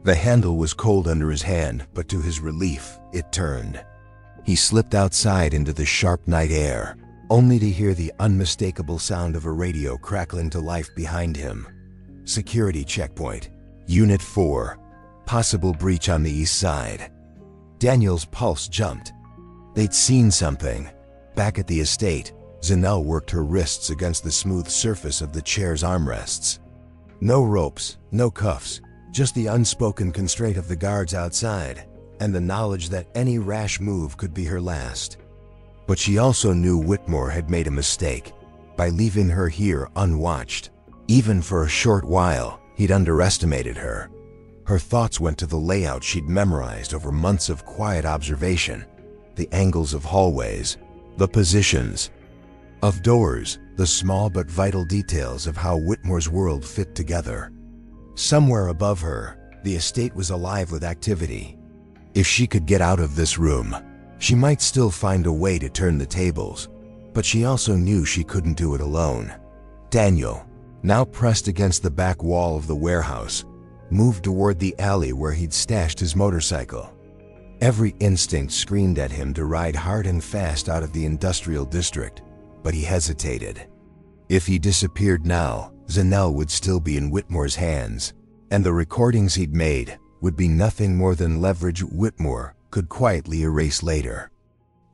The handle was cold under his hand, but to his relief, it turned. He slipped outside into the sharp night air, only to hear the unmistakable sound of a radio crackling to life behind him. "Security checkpoint. Unit 4. Possible breach on the east side." Daniel's pulse jumped. They'd seen something. Back at the estate, Zanelle worked her wrists against the smooth surface of the chair's armrests. No ropes, no cuffs, just the unspoken constraint of the guards outside, and the knowledge that any rash move could be her last. But she also knew Whitmore had made a mistake by leaving her here unwatched. Even for a short while, he'd underestimated her. Her thoughts went to the layout she'd memorized over months of quiet observation, the angles of hallways, the positions of doors, the small but vital details of how Whitmore's world fit together. Somewhere above her, the estate was alive with activity. If she could get out of this room, she might still find a way to turn the tables, but she also knew she couldn't do it alone. Daniel, now pressed against the back wall of the warehouse, moved toward the alley where he'd stashed his motorcycle. Every instinct screamed at him to ride hard and fast out of the industrial district, but he hesitated. If he disappeared now, Zanelle would still be in Whitmore's hands, and the recordings he'd made would be nothing more than leverage Whitmore could quietly erase later.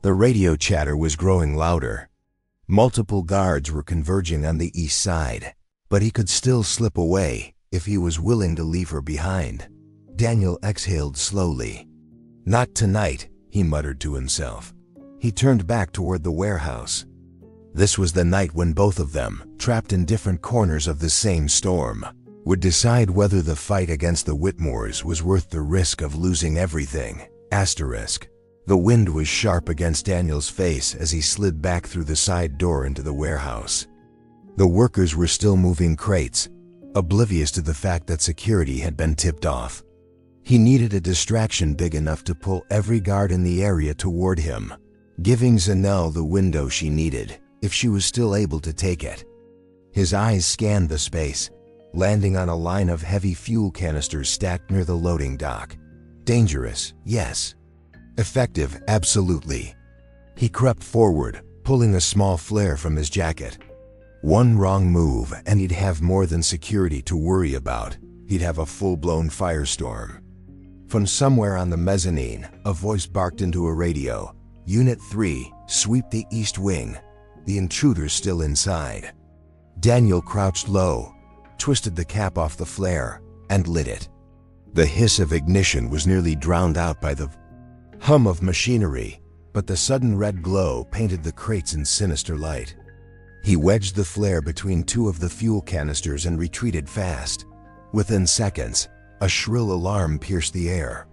The radio chatter was growing louder. Multiple guards were converging on the east side, but he could still slip away if he was willing to leave her behind. Daniel exhaled slowly. "Not tonight," he muttered to himself. He turned back toward the warehouse. This was the night when both of them, trapped in different corners of the same storm, would decide whether the fight against the Whitmores was worth the risk of losing everything. Asterisk. The wind was sharp against Daniel's face as he slid back through the side door into the warehouse. The workers were still moving crates, oblivious to the fact that security had been tipped off. He needed a distraction big enough to pull every guard in the area toward him, giving Zanel the window she needed, if she was still able to take it. His eyes scanned the space, landing on a line of heavy fuel canisters stacked near the loading dock. Dangerous, yes. Effective, absolutely. He crept forward, pulling a small flare from his jacket. One wrong move and he'd have more than security to worry about. He'd have a full-blown firestorm. From somewhere on the mezzanine, a voice barked into a radio. Unit 3, sweep the east wing. The intruder's still inside. Daniel crouched low, twisted the cap off the flare, and lit it. The hiss of ignition was nearly drowned out by the hum of machinery, but the sudden red glow painted the crates in sinister light. He wedged the flare between two of the fuel canisters and retreated fast. Within seconds, a shrill alarm pierced the air.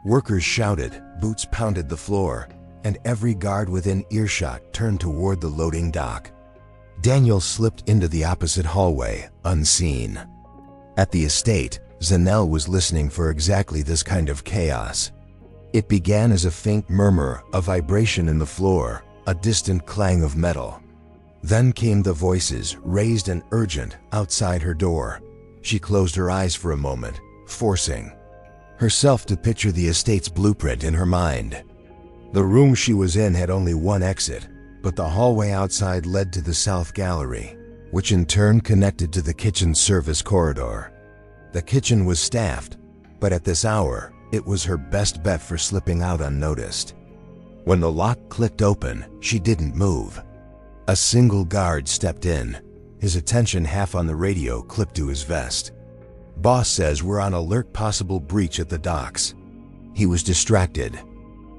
Workers shouted, boots pounded the floor, and every guard within earshot turned toward the loading dock. Daniel slipped into the opposite hallway, unseen. At the estate, Zanel was listening for exactly this kind of chaos. It began as a faint murmur, a vibration in the floor, a distant clang of metal. Then came the voices, raised and urgent, outside her door. She closed her eyes for a moment, forcing herself to picture the estate's blueprint in her mind. The room she was in had only one exit, but the hallway outside led to the south gallery, which in turn connected to the kitchen service corridor. The kitchen was staffed, but at this hour, it was her best bet for slipping out unnoticed. When the lock clicked open, she didn't move. A single guard stepped in, his attention half on the radio clipped to his vest. Boss says we're on alert, possible breach at the docks. He was distracted.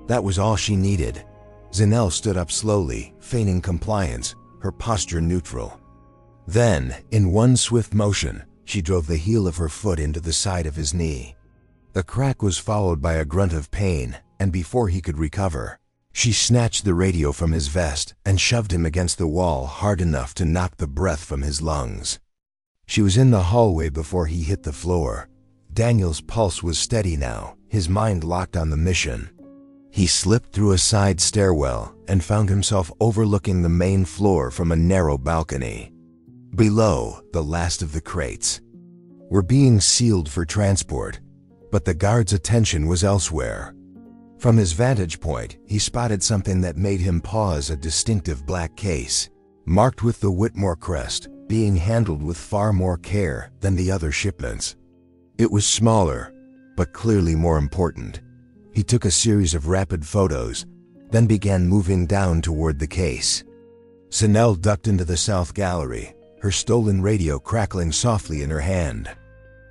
That was all she needed. Zanel stood up slowly, feigning compliance, her posture neutral. Then, in one swift motion, she drove the heel of her foot into the side of his knee. The crack was followed by a grunt of pain, and before he could recover, she snatched the radio from his vest and shoved him against the wall hard enough to knock the breath from his lungs. She was in the hallway before he hit the floor. Daniel's pulse was steady now, his mind locked on the mission. He slipped through a side stairwell and found himself overlooking the main floor from a narrow balcony. Below, the last of the crates were being sealed for transport, but the guard's attention was elsewhere. From his vantage point, he spotted something that made him pause, a distinctive black case, marked with the Whitmore crest, being handled with far more care than the other shipments. It was smaller, but clearly more important. He took a series of rapid photos, then began moving down toward the case. Zanel ducked into the south gallery, her stolen radio crackling softly in her hand.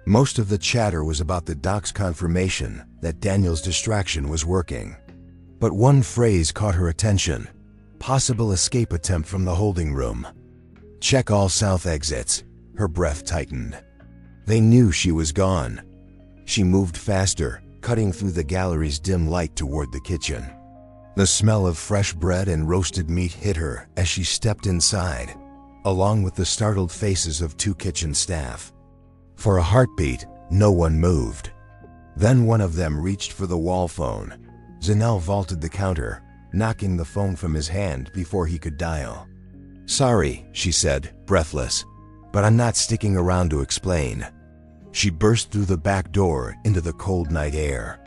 Most of the chatter was about the dock's confirmation that Daniel's distraction was working. But one phrase caught her attention: possible escape attempt from the holding room. Check all south exits. Her breath tightened. They knew she was gone. She moved faster, cutting through the gallery's dim light toward the kitchen. The smell of fresh bread and roasted meat hit her as she stepped inside, along with the startled faces of two kitchen staff. For a heartbeat, no one moved. Then one of them reached for the wall phone. Zanel vaulted the counter, knocking the phone from his hand before he could dial. "Sorry," she said, breathless, "but I'm not sticking around to explain." She burst through the back door into the cold night air.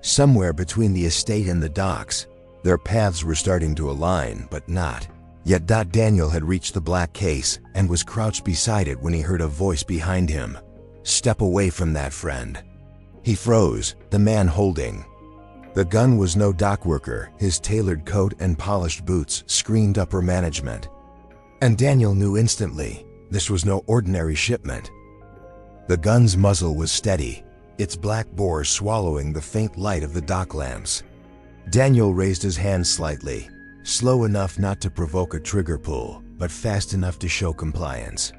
Somewhere between the estate and the docks, their paths were starting to align, but not. Yet Daniel had reached the black case and was crouched beside it when he heard a voice behind him. "Step away from that, friend." He froze, the man holding the gun was no dock worker. His tailored coat and polished boots screened upper management. And Daniel knew instantly, this was no ordinary shipment. The gun's muzzle was steady, its black bore swallowing the faint light of the dock lamps. Daniel raised his hand slightly, slow enough not to provoke a trigger pull, but fast enough to show compliance.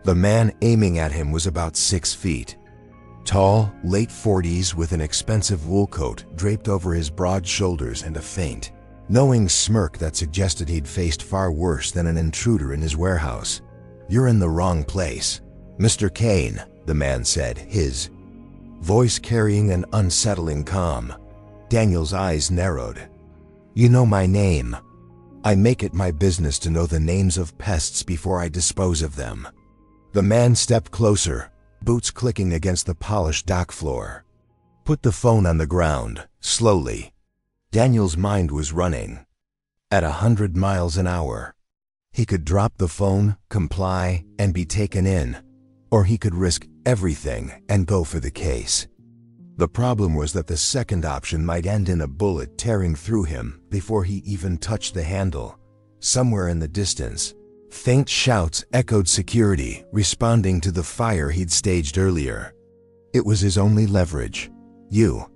The man aiming at him was about 6 feet. Tall, late 40s, with an expensive wool coat draped over his broad shoulders and a faint, knowing smirk that suggested he'd faced far worse than an intruder in his warehouse. "You're in the wrong place, Mr. Kane," the man said, his voice carrying an unsettling calm. Daniel's eyes narrowed. "You know my name. I make it my business to know the names of pests before I dispose of them." The man stepped closer, boots clicking against the polished dock floor. "Put the phone on the ground, slowly." Daniel's mind was running. At 100 miles an hour. He could drop the phone, comply, and be taken in. Or he could risk everything and go for the case. The problem was that the second option might end in a bullet tearing through him before he even touched the handle. Somewhere in the distance, faint shouts echoed security, responding to the fire he'd staged earlier. It was his only leverage. "You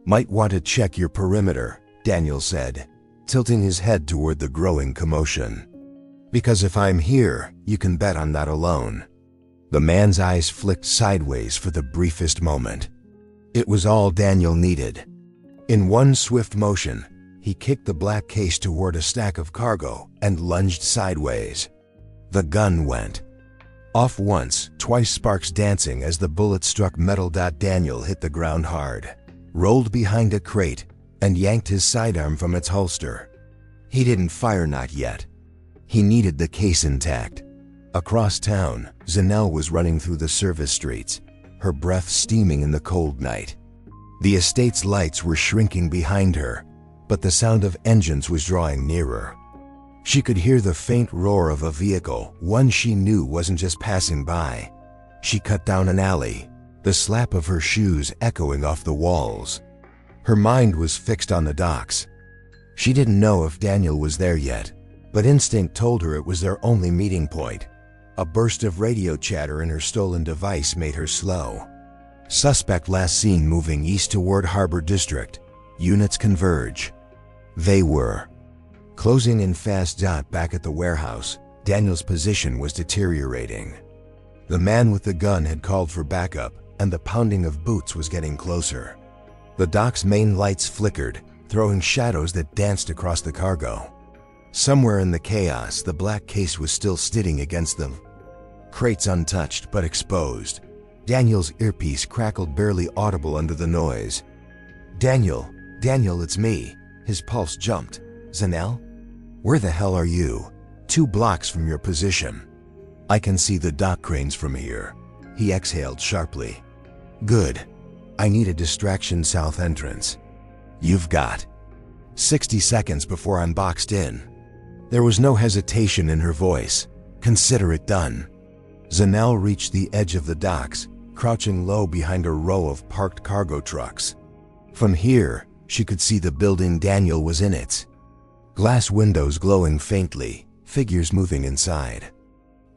might want to check your perimeter," Daniel said, tilting his head toward the growing commotion. "Because if I'm here, you can bet I'm not alone." The man's eyes flicked sideways for the briefest moment. It was all Daniel needed. In one swift motion, he kicked the black case toward a stack of cargo and lunged sideways. The gun went off once, twice, sparks dancing as the bullet struck metal. Daniel hit the ground hard, rolled behind a crate, and yanked his sidearm from its holster. He didn't fire, not yet. He needed the case intact. Across town, Zanelle was running through the service streets, her breath steaming in the cold night. The estate's lights were shrinking behind her, but the sound of engines was drawing nearer. She could hear the faint roar of a vehicle, one she knew wasn't just passing by. She cut down an alley, the slap of her shoes echoing off the walls. Her mind was fixed on the docks. She didn't know if Daniel was there yet, but instinct told her it was their only meeting point. A burst of radio chatter in her stolen device made her slow. "Suspect last seen moving east toward Harbor District. Units converge." They were closing in fast. Back at the warehouse, Daniel's position was deteriorating. The man with the gun had called for backup, and the pounding of boots was getting closer. The dock's main lights flickered, throwing shadows that danced across the cargo. Somewhere in the chaos, the black case was still sitting against them, crates untouched but exposed. Daniel's earpiece crackled, barely audible under the noise. Daniel, it's me." His pulse jumped. "Zanelle? Where the hell are you?" "2 blocks from your position. I can see the dock cranes from here." He exhaled sharply. "Good. I need a distraction south entrance." "You've got 60 seconds before I'm boxed in." There was no hesitation in her voice. "Consider it done." Zanelle reached the edge of the docks, crouching low behind a row of parked cargo trucks. From here, she could see the building Daniel was in. Its glass windows glowing faintly, figures moving inside.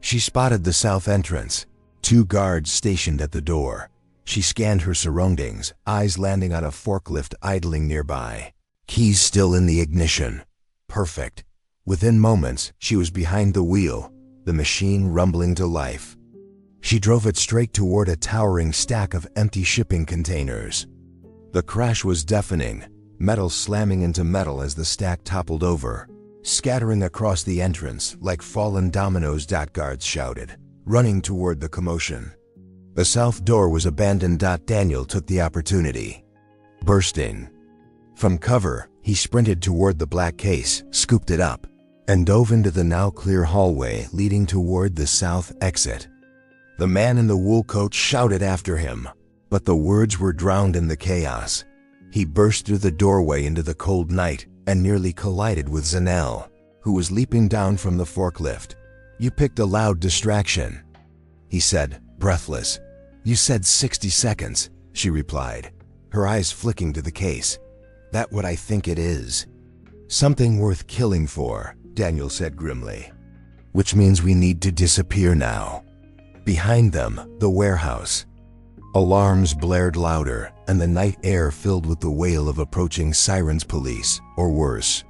She spotted the south entrance, 2 guards stationed at the door. She scanned her surroundings, eyes landing on a forklift idling nearby. Keys still in the ignition. Perfect. Within moments, she was behind the wheel, the machine rumbling to life. She drove it straight toward a towering stack of empty shipping containers. The crash was deafening, metal slamming into metal as the stack toppled over, scattering across the entrance like fallen dominoes. Guards shouted, running toward the commotion. The south door was abandoned. Daniel took the opportunity. Bursting from cover, he sprinted toward the black case, scooped it up, and dove into the now clear hallway leading toward the south exit. The man in the wool coat shouted after him, but the words were drowned in the chaos. He burst through the doorway into the cold night and nearly collided with Zanelle, who was leaping down from the forklift. "You picked a loud distraction," he said, breathless. "You said 60 seconds, she replied, her eyes flicking to the case. "That what I think it is." "Something worth killing for," Daniel said grimly. "Which means we need to disappear now." Behind them, the warehouse. Alarms blared louder, and the night air filled with the wail of approaching sirens. Police, or worse.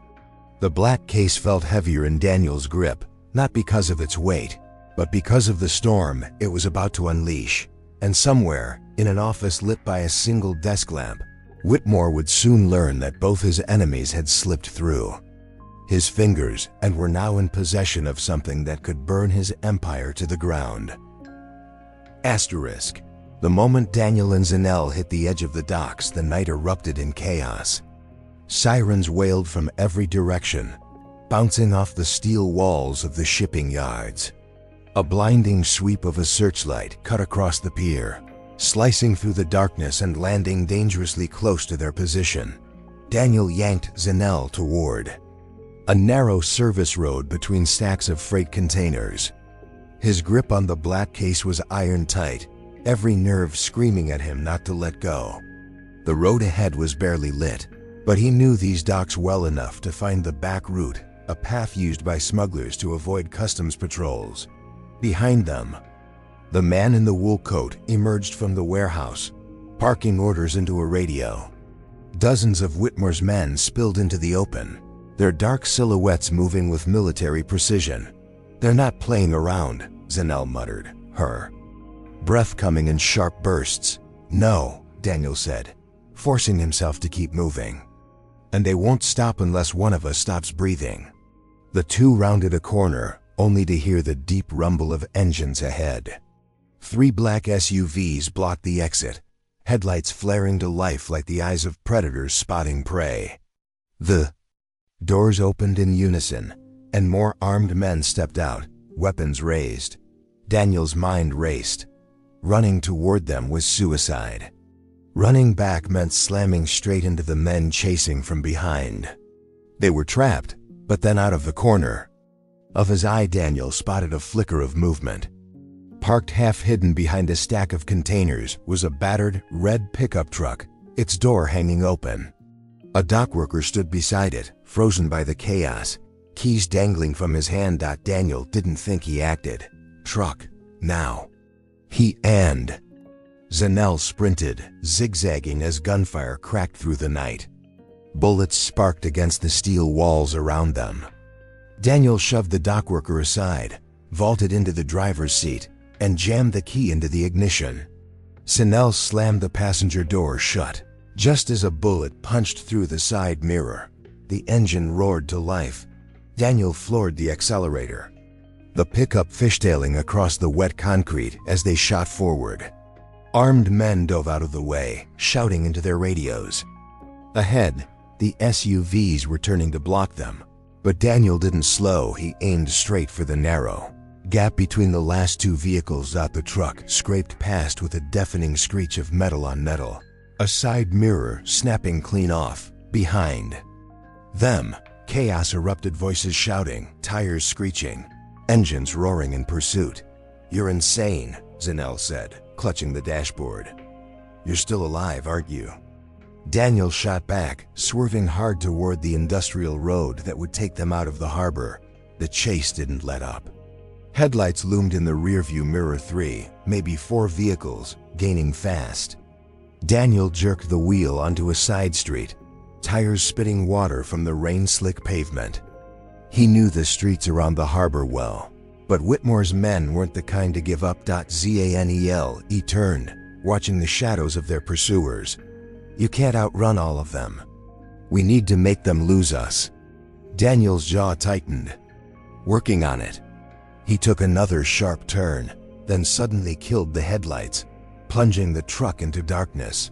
The black case felt heavier in Daniel's grip, not because of its weight, but because of the storm it was about to unleash. And somewhere, in an office lit by a single desk lamp, Whitmore would soon learn that both his enemies had slipped through his fingers and were now in possession of something that could burn his empire to the ground. Asterisk. The moment Daniel and Zanel hit the edge of the docks, the night erupted in chaos. Sirens wailed from every direction, bouncing off the steel walls of the shipping yards. A blinding sweep of a searchlight cut across the pier, slicing through the darkness and landing dangerously close to their position. Daniel yanked Zanel toward a narrow service road between stacks of freight containers. His grip on the black case was iron tight, every nerve screaming at him not to let go. The road ahead was barely lit, but he knew these docks well enough to find the back route, a path used by smugglers to avoid customs patrols. Behind them, the man in the wool coat emerged from the warehouse, barking orders into a radio. Dozens of Whitmore's men spilled into the open, their dark silhouettes moving with military precision. "They're not playing around," Zanel muttered, her breath coming in sharp bursts. "No," Daniel said, forcing himself to keep moving. "And they won't stop unless one of us stops breathing." The two rounded a corner, only to hear the deep rumble of engines ahead. 3 black SUVs blocked the exit, headlights flaring to life like the eyes of predators spotting prey. The doors opened in unison, and more armed men stepped out, weapons raised. Daniel's mind raced. Running toward them was suicide. Running back meant slamming straight into the men chasing from behind. They were trapped, but then out of the corner of his eye, Daniel spotted a flicker of movement. Parked half-hidden behind a stack of containers was a battered, red pickup truck, its door hanging open. A dockworker stood beside it, frozen by the chaos, keys dangling from his hand. Daniel didn't think he acted. Truck, now. Zanel sprinted, zigzagging as gunfire cracked through the night. Bullets sparked against the steel walls around them. Daniel shoved the dockworker aside, vaulted into the driver's seat, and jammed the key into the ignition. Zanel slammed the passenger door shut. Just as a bullet punched through the side mirror, the engine roared to life. Daniel floored the accelerator, the pickup fishtailing across the wet concrete as they shot forward. Armed men dove out of the way, shouting into their radios. Ahead, the SUVs were turning to block them, but Daniel didn't slow. He aimed straight for the narrow gap between the last 2 vehicles. The truck scraped past with a deafening screech of metal on metal, a side mirror snapping clean off. Behind them, chaos erupted, voices shouting, tires screeching, engines roaring in pursuit. "You're insane," Zanel said, clutching the dashboard. "You're still alive, aren't you?" Daniel shot back, swerving hard toward the industrial road that would take them out of the harbor. The chase didn't let up. Headlights loomed in the rearview mirror. 3, maybe 4 vehicles, gaining fast. Daniel jerked the wheel onto a side street, tires spitting water from the rain-slick pavement. He knew the streets around the harbor well, but Whitmore's men weren't the kind to give up. Zanel, he turned, watching the shadows of their pursuers. "You can't outrun all of them. We need to make them lose us." Daniel's jaw tightened. "Working on it." He took another sharp turn, then suddenly killed the headlights, plunging the truck into darkness.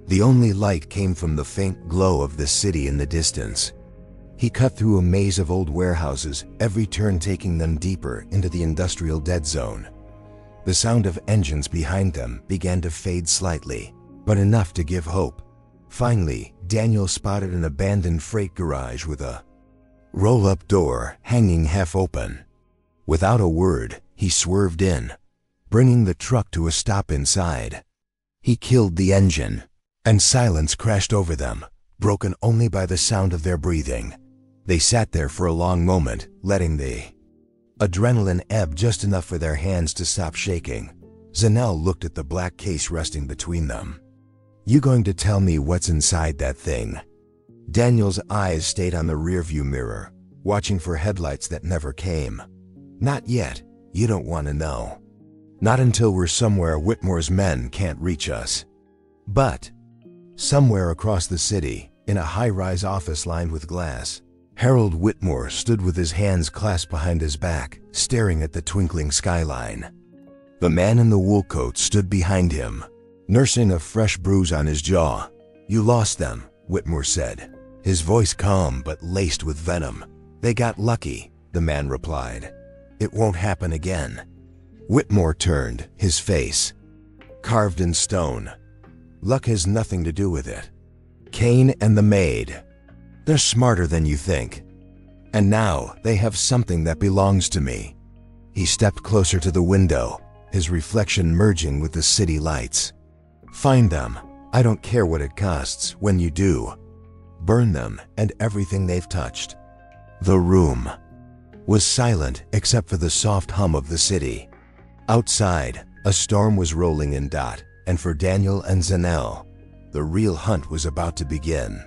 The only light came from the faint glow of the city in the distance. He cut through a maze of old warehouses, every turn taking them deeper into the industrial dead zone. The sound of engines behind them began to fade slightly, but enough to give hope. Finally, Daniel spotted an abandoned freight garage with a roll-up door hanging half open. Without a word, he swerved in, bringing the truck to a stop inside. He killed the engine, and silence crashed over them, broken only by the sound of their breathing. They sat there for a long moment, letting the adrenaline ebb just enough for their hands to stop shaking. Zanel looked at the black case resting between them. "You going to tell me what's inside that thing?" Daniel's eyes stayed on the rearview mirror, watching for headlights that never came. "Not yet. You don't want to know. Not until we're somewhere Whitmore's men can't reach us." But somewhere across the city, in a high-rise office lined with glass, Harold Whitmore stood with his hands clasped behind his back, staring at the twinkling skyline. The man in the wool coat stood behind him, nursing a fresh bruise on his jaw. "You lost them," Whitmore said, his voice calm but laced with venom. "They got lucky," the man replied. "It won't happen again." Whitmore turned, his face carved in stone. "Luck has nothing to do with it. Kane and the Maid, they're smarter than you think. And now they have something that belongs to me." He stepped closer to the window, his reflection merging with the city lights. "Find them. I don't care what it costs. When you do, burn them and everything they've touched." The room was silent except for the soft hum of the city. Outside, a storm was rolling in. And for Daniel and Zanel, the real hunt was about to begin.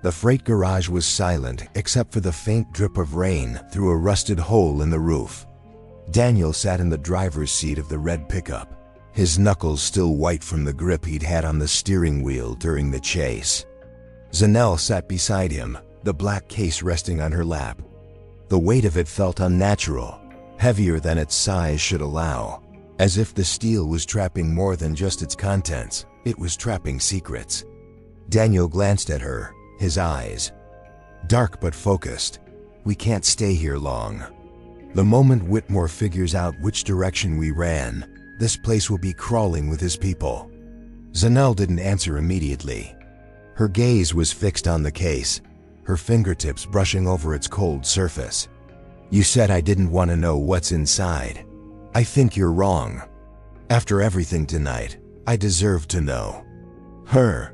The freight garage was silent except for the faint drip of rain through a rusted hole in the roof. Daniel sat in the driver's seat of the red pickup, his knuckles still white from the grip he'd had on the steering wheel during the chase. Zanel sat beside him, the black case resting on her lap. The weight of it felt unnatural, heavier than its size should allow, as if the steel was trapping more than just its contents. It was trapping secrets. Daniel glanced at her, his eyes dark but focused. "We can't stay here long. The moment Whitmore figures out which direction we ran, this place will be crawling with his people." Zanel didn't answer immediately. Her gaze was fixed on the case, her fingertips brushing over its cold surface. "You said I didn't want to know what's inside. I think you're wrong. After everything tonight, I deserve to know." Her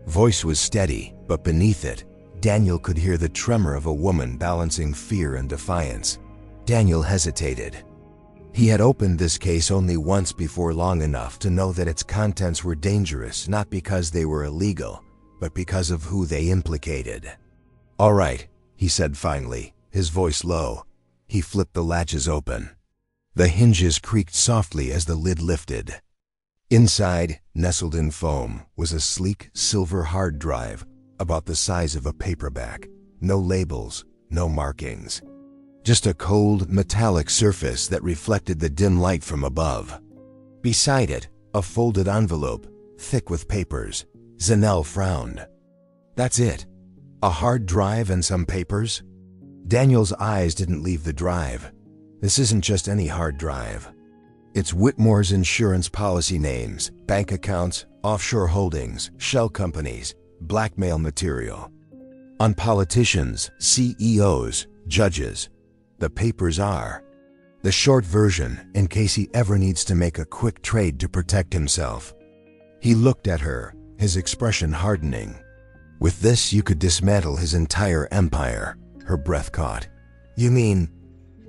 voice was steady, but beneath it, Daniel could hear the tremor of a woman balancing fear and defiance. Daniel hesitated. He had opened this case only once before, long enough to know that its contents were dangerous not because they were illegal, but because of who they implicated. "All right," he said finally, his voice low. He flipped the latches open. The hinges creaked softly as the lid lifted. Inside, nestled in foam, was a sleek silver hard drive about the size of a paperback. No labels, no markings. Just a cold, metallic surface that reflected the dim light from above. Beside it, a folded envelope, thick with papers. Zanel frowned. "That's it? A hard drive and some papers?" Daniel's eyes didn't leave the drive. "This isn't just any hard drive. It's Whitmore's insurance policy names, bank accounts, offshore holdings, shell companies, blackmail material. On politicians, CEOs, judges. The papers are the short version in case he ever needs to make a quick trade to protect himself." He looked at her, his expression hardening. "With this, you could dismantle his entire empire." Her breath caught. "You mean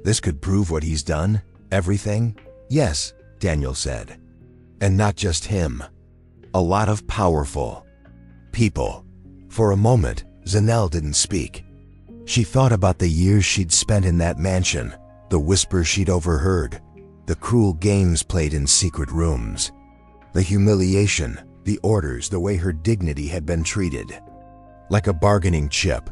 this could prove what he's done? Everything?" "Yes," Daniel said. "And not just him. A lot of powerful people." For a moment, Zanel didn't speak. She thought about the years she'd spent in that mansion, the whispers she'd overheard, the cruel games played in secret rooms, the humiliation, the orders, the way her dignity had been treated. Like a bargaining chip.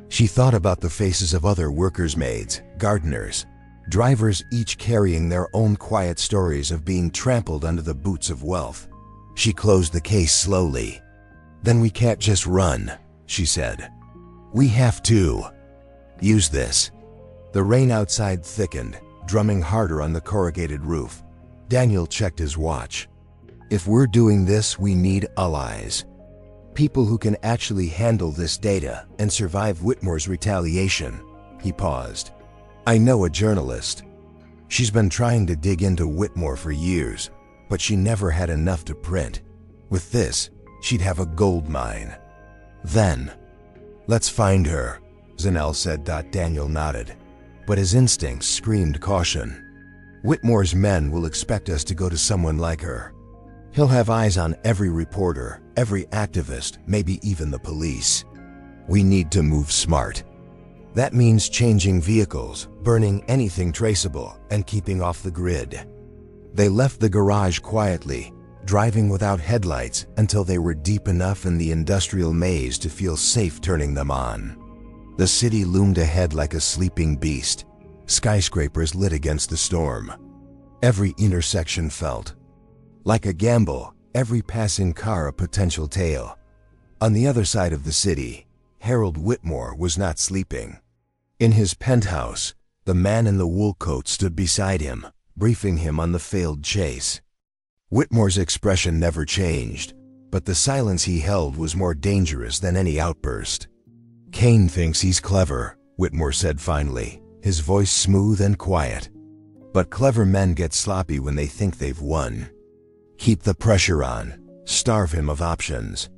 She thought about the faces of other workers' maids, gardeners, drivers, each carrying their own quiet stories of being trampled under the boots of wealth. She closed the case slowly. "Then we can't just run," she said. "We have to use this." The rain outside thickened, drumming harder on the corrugated roof. Daniel checked his watch. "If we're doing this, we need allies. People who can actually handle this data and survive Whitmore's retaliation." He paused. "I know a journalist. She's been trying to dig into Whitmore for years, but she never had enough to print. With this, she'd have a gold mine. Then, let's find her," Zanel said. Daniel nodded, but his instincts screamed caution. "Whitmore's men will expect us to go to someone like her. He'll have eyes on every reporter, every activist, maybe even the police. We need to move smart. That means changing vehicles, burning anything traceable, and keeping off the grid." They left the garage quietly, driving without headlights until they were deep enough in the industrial maze to feel safe turning them on. The city loomed ahead like a sleeping beast, skyscrapers lit against the storm. Every intersection felt like a gamble, every passing car a potential tale. On the other side of the city, Harold Whitmore was not sleeping. In his penthouse, the man in the wool coat stood beside him, briefing him on the failed chase. Whitmore's expression never changed, but the silence he held was more dangerous than any outburst. "Kane thinks he's clever," Whitmore said finally, his voice smooth and quiet. "But clever men get sloppy when they think they've won. Keep the pressure on, starve him of options.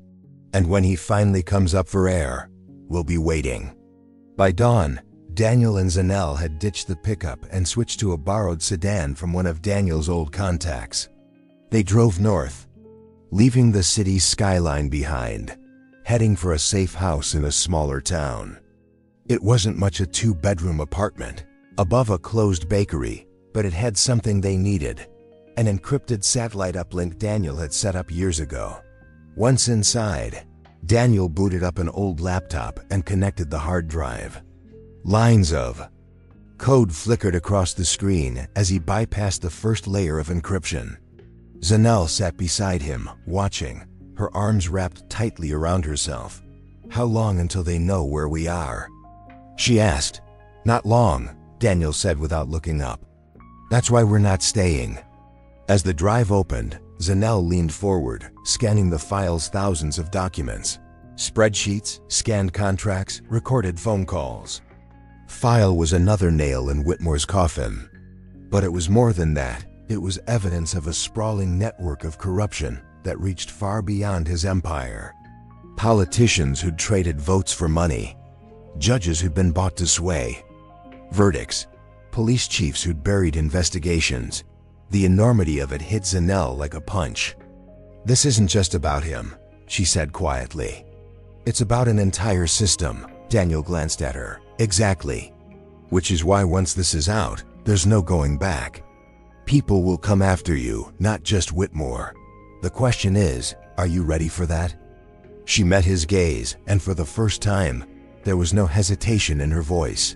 And when he finally comes up for air, we'll be waiting." By dawn, Daniel and Zanel had ditched the pickup and switched to a borrowed sedan from one of Daniel's old contacts. They drove north, leaving the city's skyline behind, heading for a safe house in a smaller town. It wasn't much a two-bedroom apartment, above a closed bakery, but it had something they needed, an encrypted satellite uplink Daniel had set up years ago. Once inside, Daniel booted up an old laptop and connected the hard drive. Lines of code flickered across the screen as he bypassed the first layer of encryption. Zanel sat beside him, watching, her arms wrapped tightly around herself. "How long until they know where we are?" she asked. "Not long," Daniel said without looking up. "That's why we're not staying." As the drive opened, Zanel leaned forward, scanning the file's thousands of documents. Spreadsheets, scanned contracts, recorded phone calls. File was another nail in Whitmore's coffin. But it was more than that. It was evidence of a sprawling network of corruption that reached far beyond his empire. Politicians who'd traded votes for money. Judges who'd been bought to sway verdicts. Police chiefs who'd buried investigations. The enormity of it hit Zanel like a punch. "This isn't just about him," she said quietly. "It's about an entire system." Daniel glanced at her. "Exactly. Which is why once this is out, there's no going back. People will come after you, not just Whitmore. The question is, are you ready for that?" She met his gaze, and for the first time, there was no hesitation in her voice.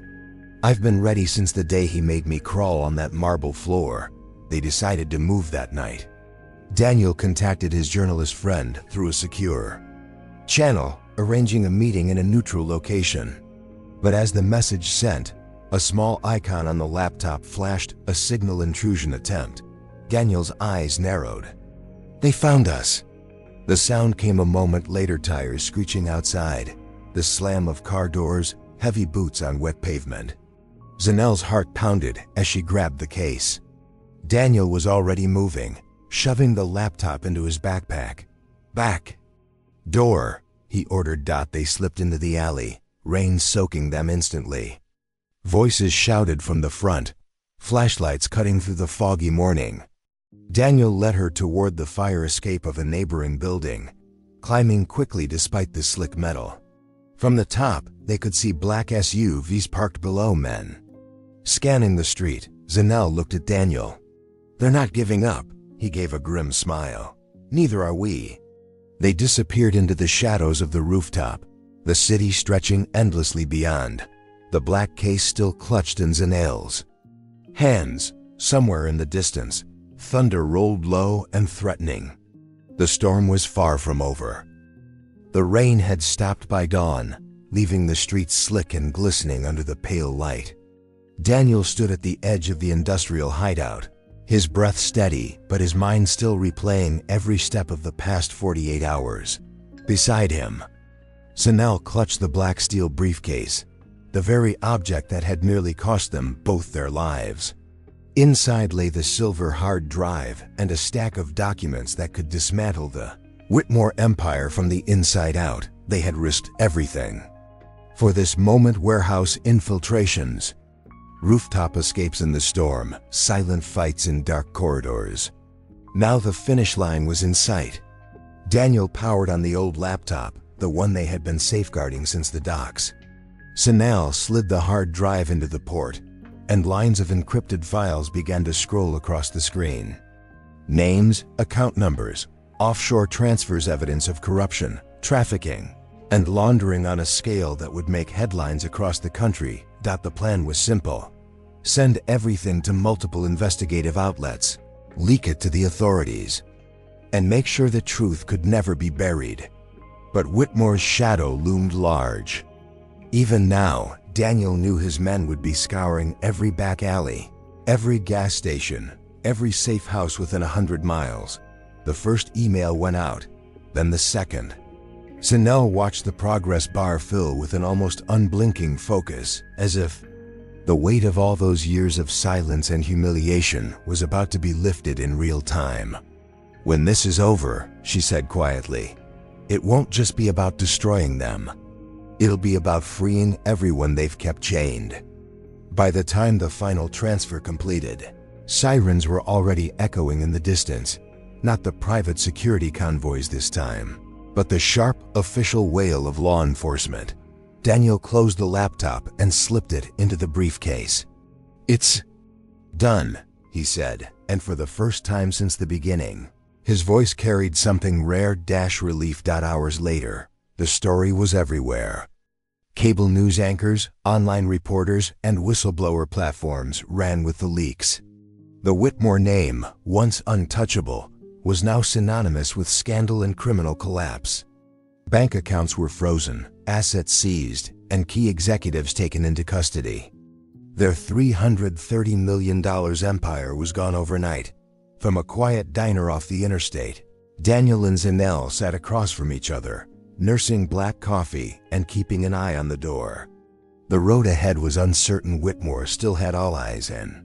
"I've been ready since the day he made me crawl on that marble floor." They decided to move that night. Daniel contacted his journalist friend through a secure channel, arranging a meeting in a neutral location. But as the message sent, a small icon on the laptop flashed, a signal intrusion attempt. Daniel's eyes narrowed. "They found us." The sound came a moment later, tires screeching outside, the slam of car doors, heavy boots on wet pavement. Zanel's heart pounded as she grabbed the case. Daniel was already moving, shoving the laptop into his backpack. "Back door," he ordered. They slipped into the alley, rain soaking them instantly. Voices shouted from the front, flashlights cutting through the foggy morning. Daniel led her toward the fire escape of a neighboring building, climbing quickly despite the slick metal. From the top, they could see black SUVs parked below men. Scanning the street, Zanel looked at Daniel. "They're not giving up," he gave a grim smile. "Neither are we." They disappeared into the shadows of the rooftop, the city stretching endlessly beyond, the black case still clutched in Zanel's hands. Somewhere in the distance, thunder rolled low and threatening. The storm was far from over. The rain had stopped by dawn, leaving the streets slick and glistening under the pale light. Daniel stood at the edge of the industrial hideout, his breath steady, but his mind still replaying every step of the past 48 hours. Beside him, Zanel clutched the black steel briefcase, the very object that had nearly cost them both their lives. Inside lay the silver hard drive and a stack of documents that could dismantle the Whitmore empire from the inside out. They had risked everything for this moment: warehouse infiltrations, rooftop escapes in the storm, silent fights in dark corridors. Now the finish line was in sight. Daniel powered on the old laptop, the one they had been safeguarding since the docks. Zanel slid the hard drive into the port, and lines of encrypted files began to scroll across the screen. Names, account numbers, offshore transfers, evidence of corruption, trafficking, and laundering on a scale that would make headlines across the country. The plan was simple: Send everything to multiple investigative outlets. Leak it to the authorities. And make sure the truth could never be buried. But Whitmore's shadow loomed large. Even now, Daniel knew his men would be scouring every back alley, every gas station, every safe house within 100 miles. The first email went out, then the second. Zanel watched the progress bar fill with an almost unblinking focus, as if the weight of all those years of silence and humiliation was about to be lifted in real time. "When this is over," she said quietly, "it won't just be about destroying them. It'll be about freeing everyone they've kept chained." By the time the final transfer completed, sirens were already echoing in the distance, not the private security convoys this time, but the sharp, official wail of law enforcement. Daniel closed the laptop and slipped it into the briefcase. "It's done," he said, and for the first time since the beginning, his voice carried something rare relief. Hours later, the story was everywhere. Cable news anchors, online reporters, and whistleblower platforms ran with the leaks. The Whitmore name, once untouchable, was now synonymous with scandal and criminal collapse. Bank accounts were frozen, assets seized, and key executives taken into custody. Their $330 million empire was gone overnight. From a quiet diner off the interstate, Daniel and Zanel sat across from each other, nursing black coffee and keeping an eye on the door. The road ahead was uncertain. Whitmore still had all eyes in.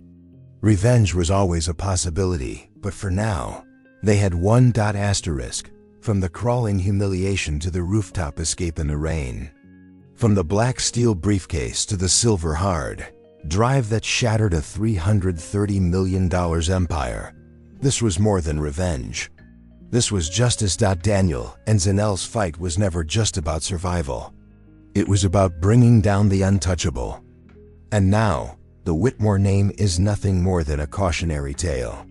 Revenge was always a possibility, but for now, they had one asterisk. From the crawling humiliation to the rooftop escape in the rain. From the black steel briefcase to the silver hard drive that shattered a $330 million empire. This was more than revenge. This was justice. Daniel and Zanel's fight was never just about survival. It was about bringing down the untouchable. And now, the Whitmore name is nothing more than a cautionary tale.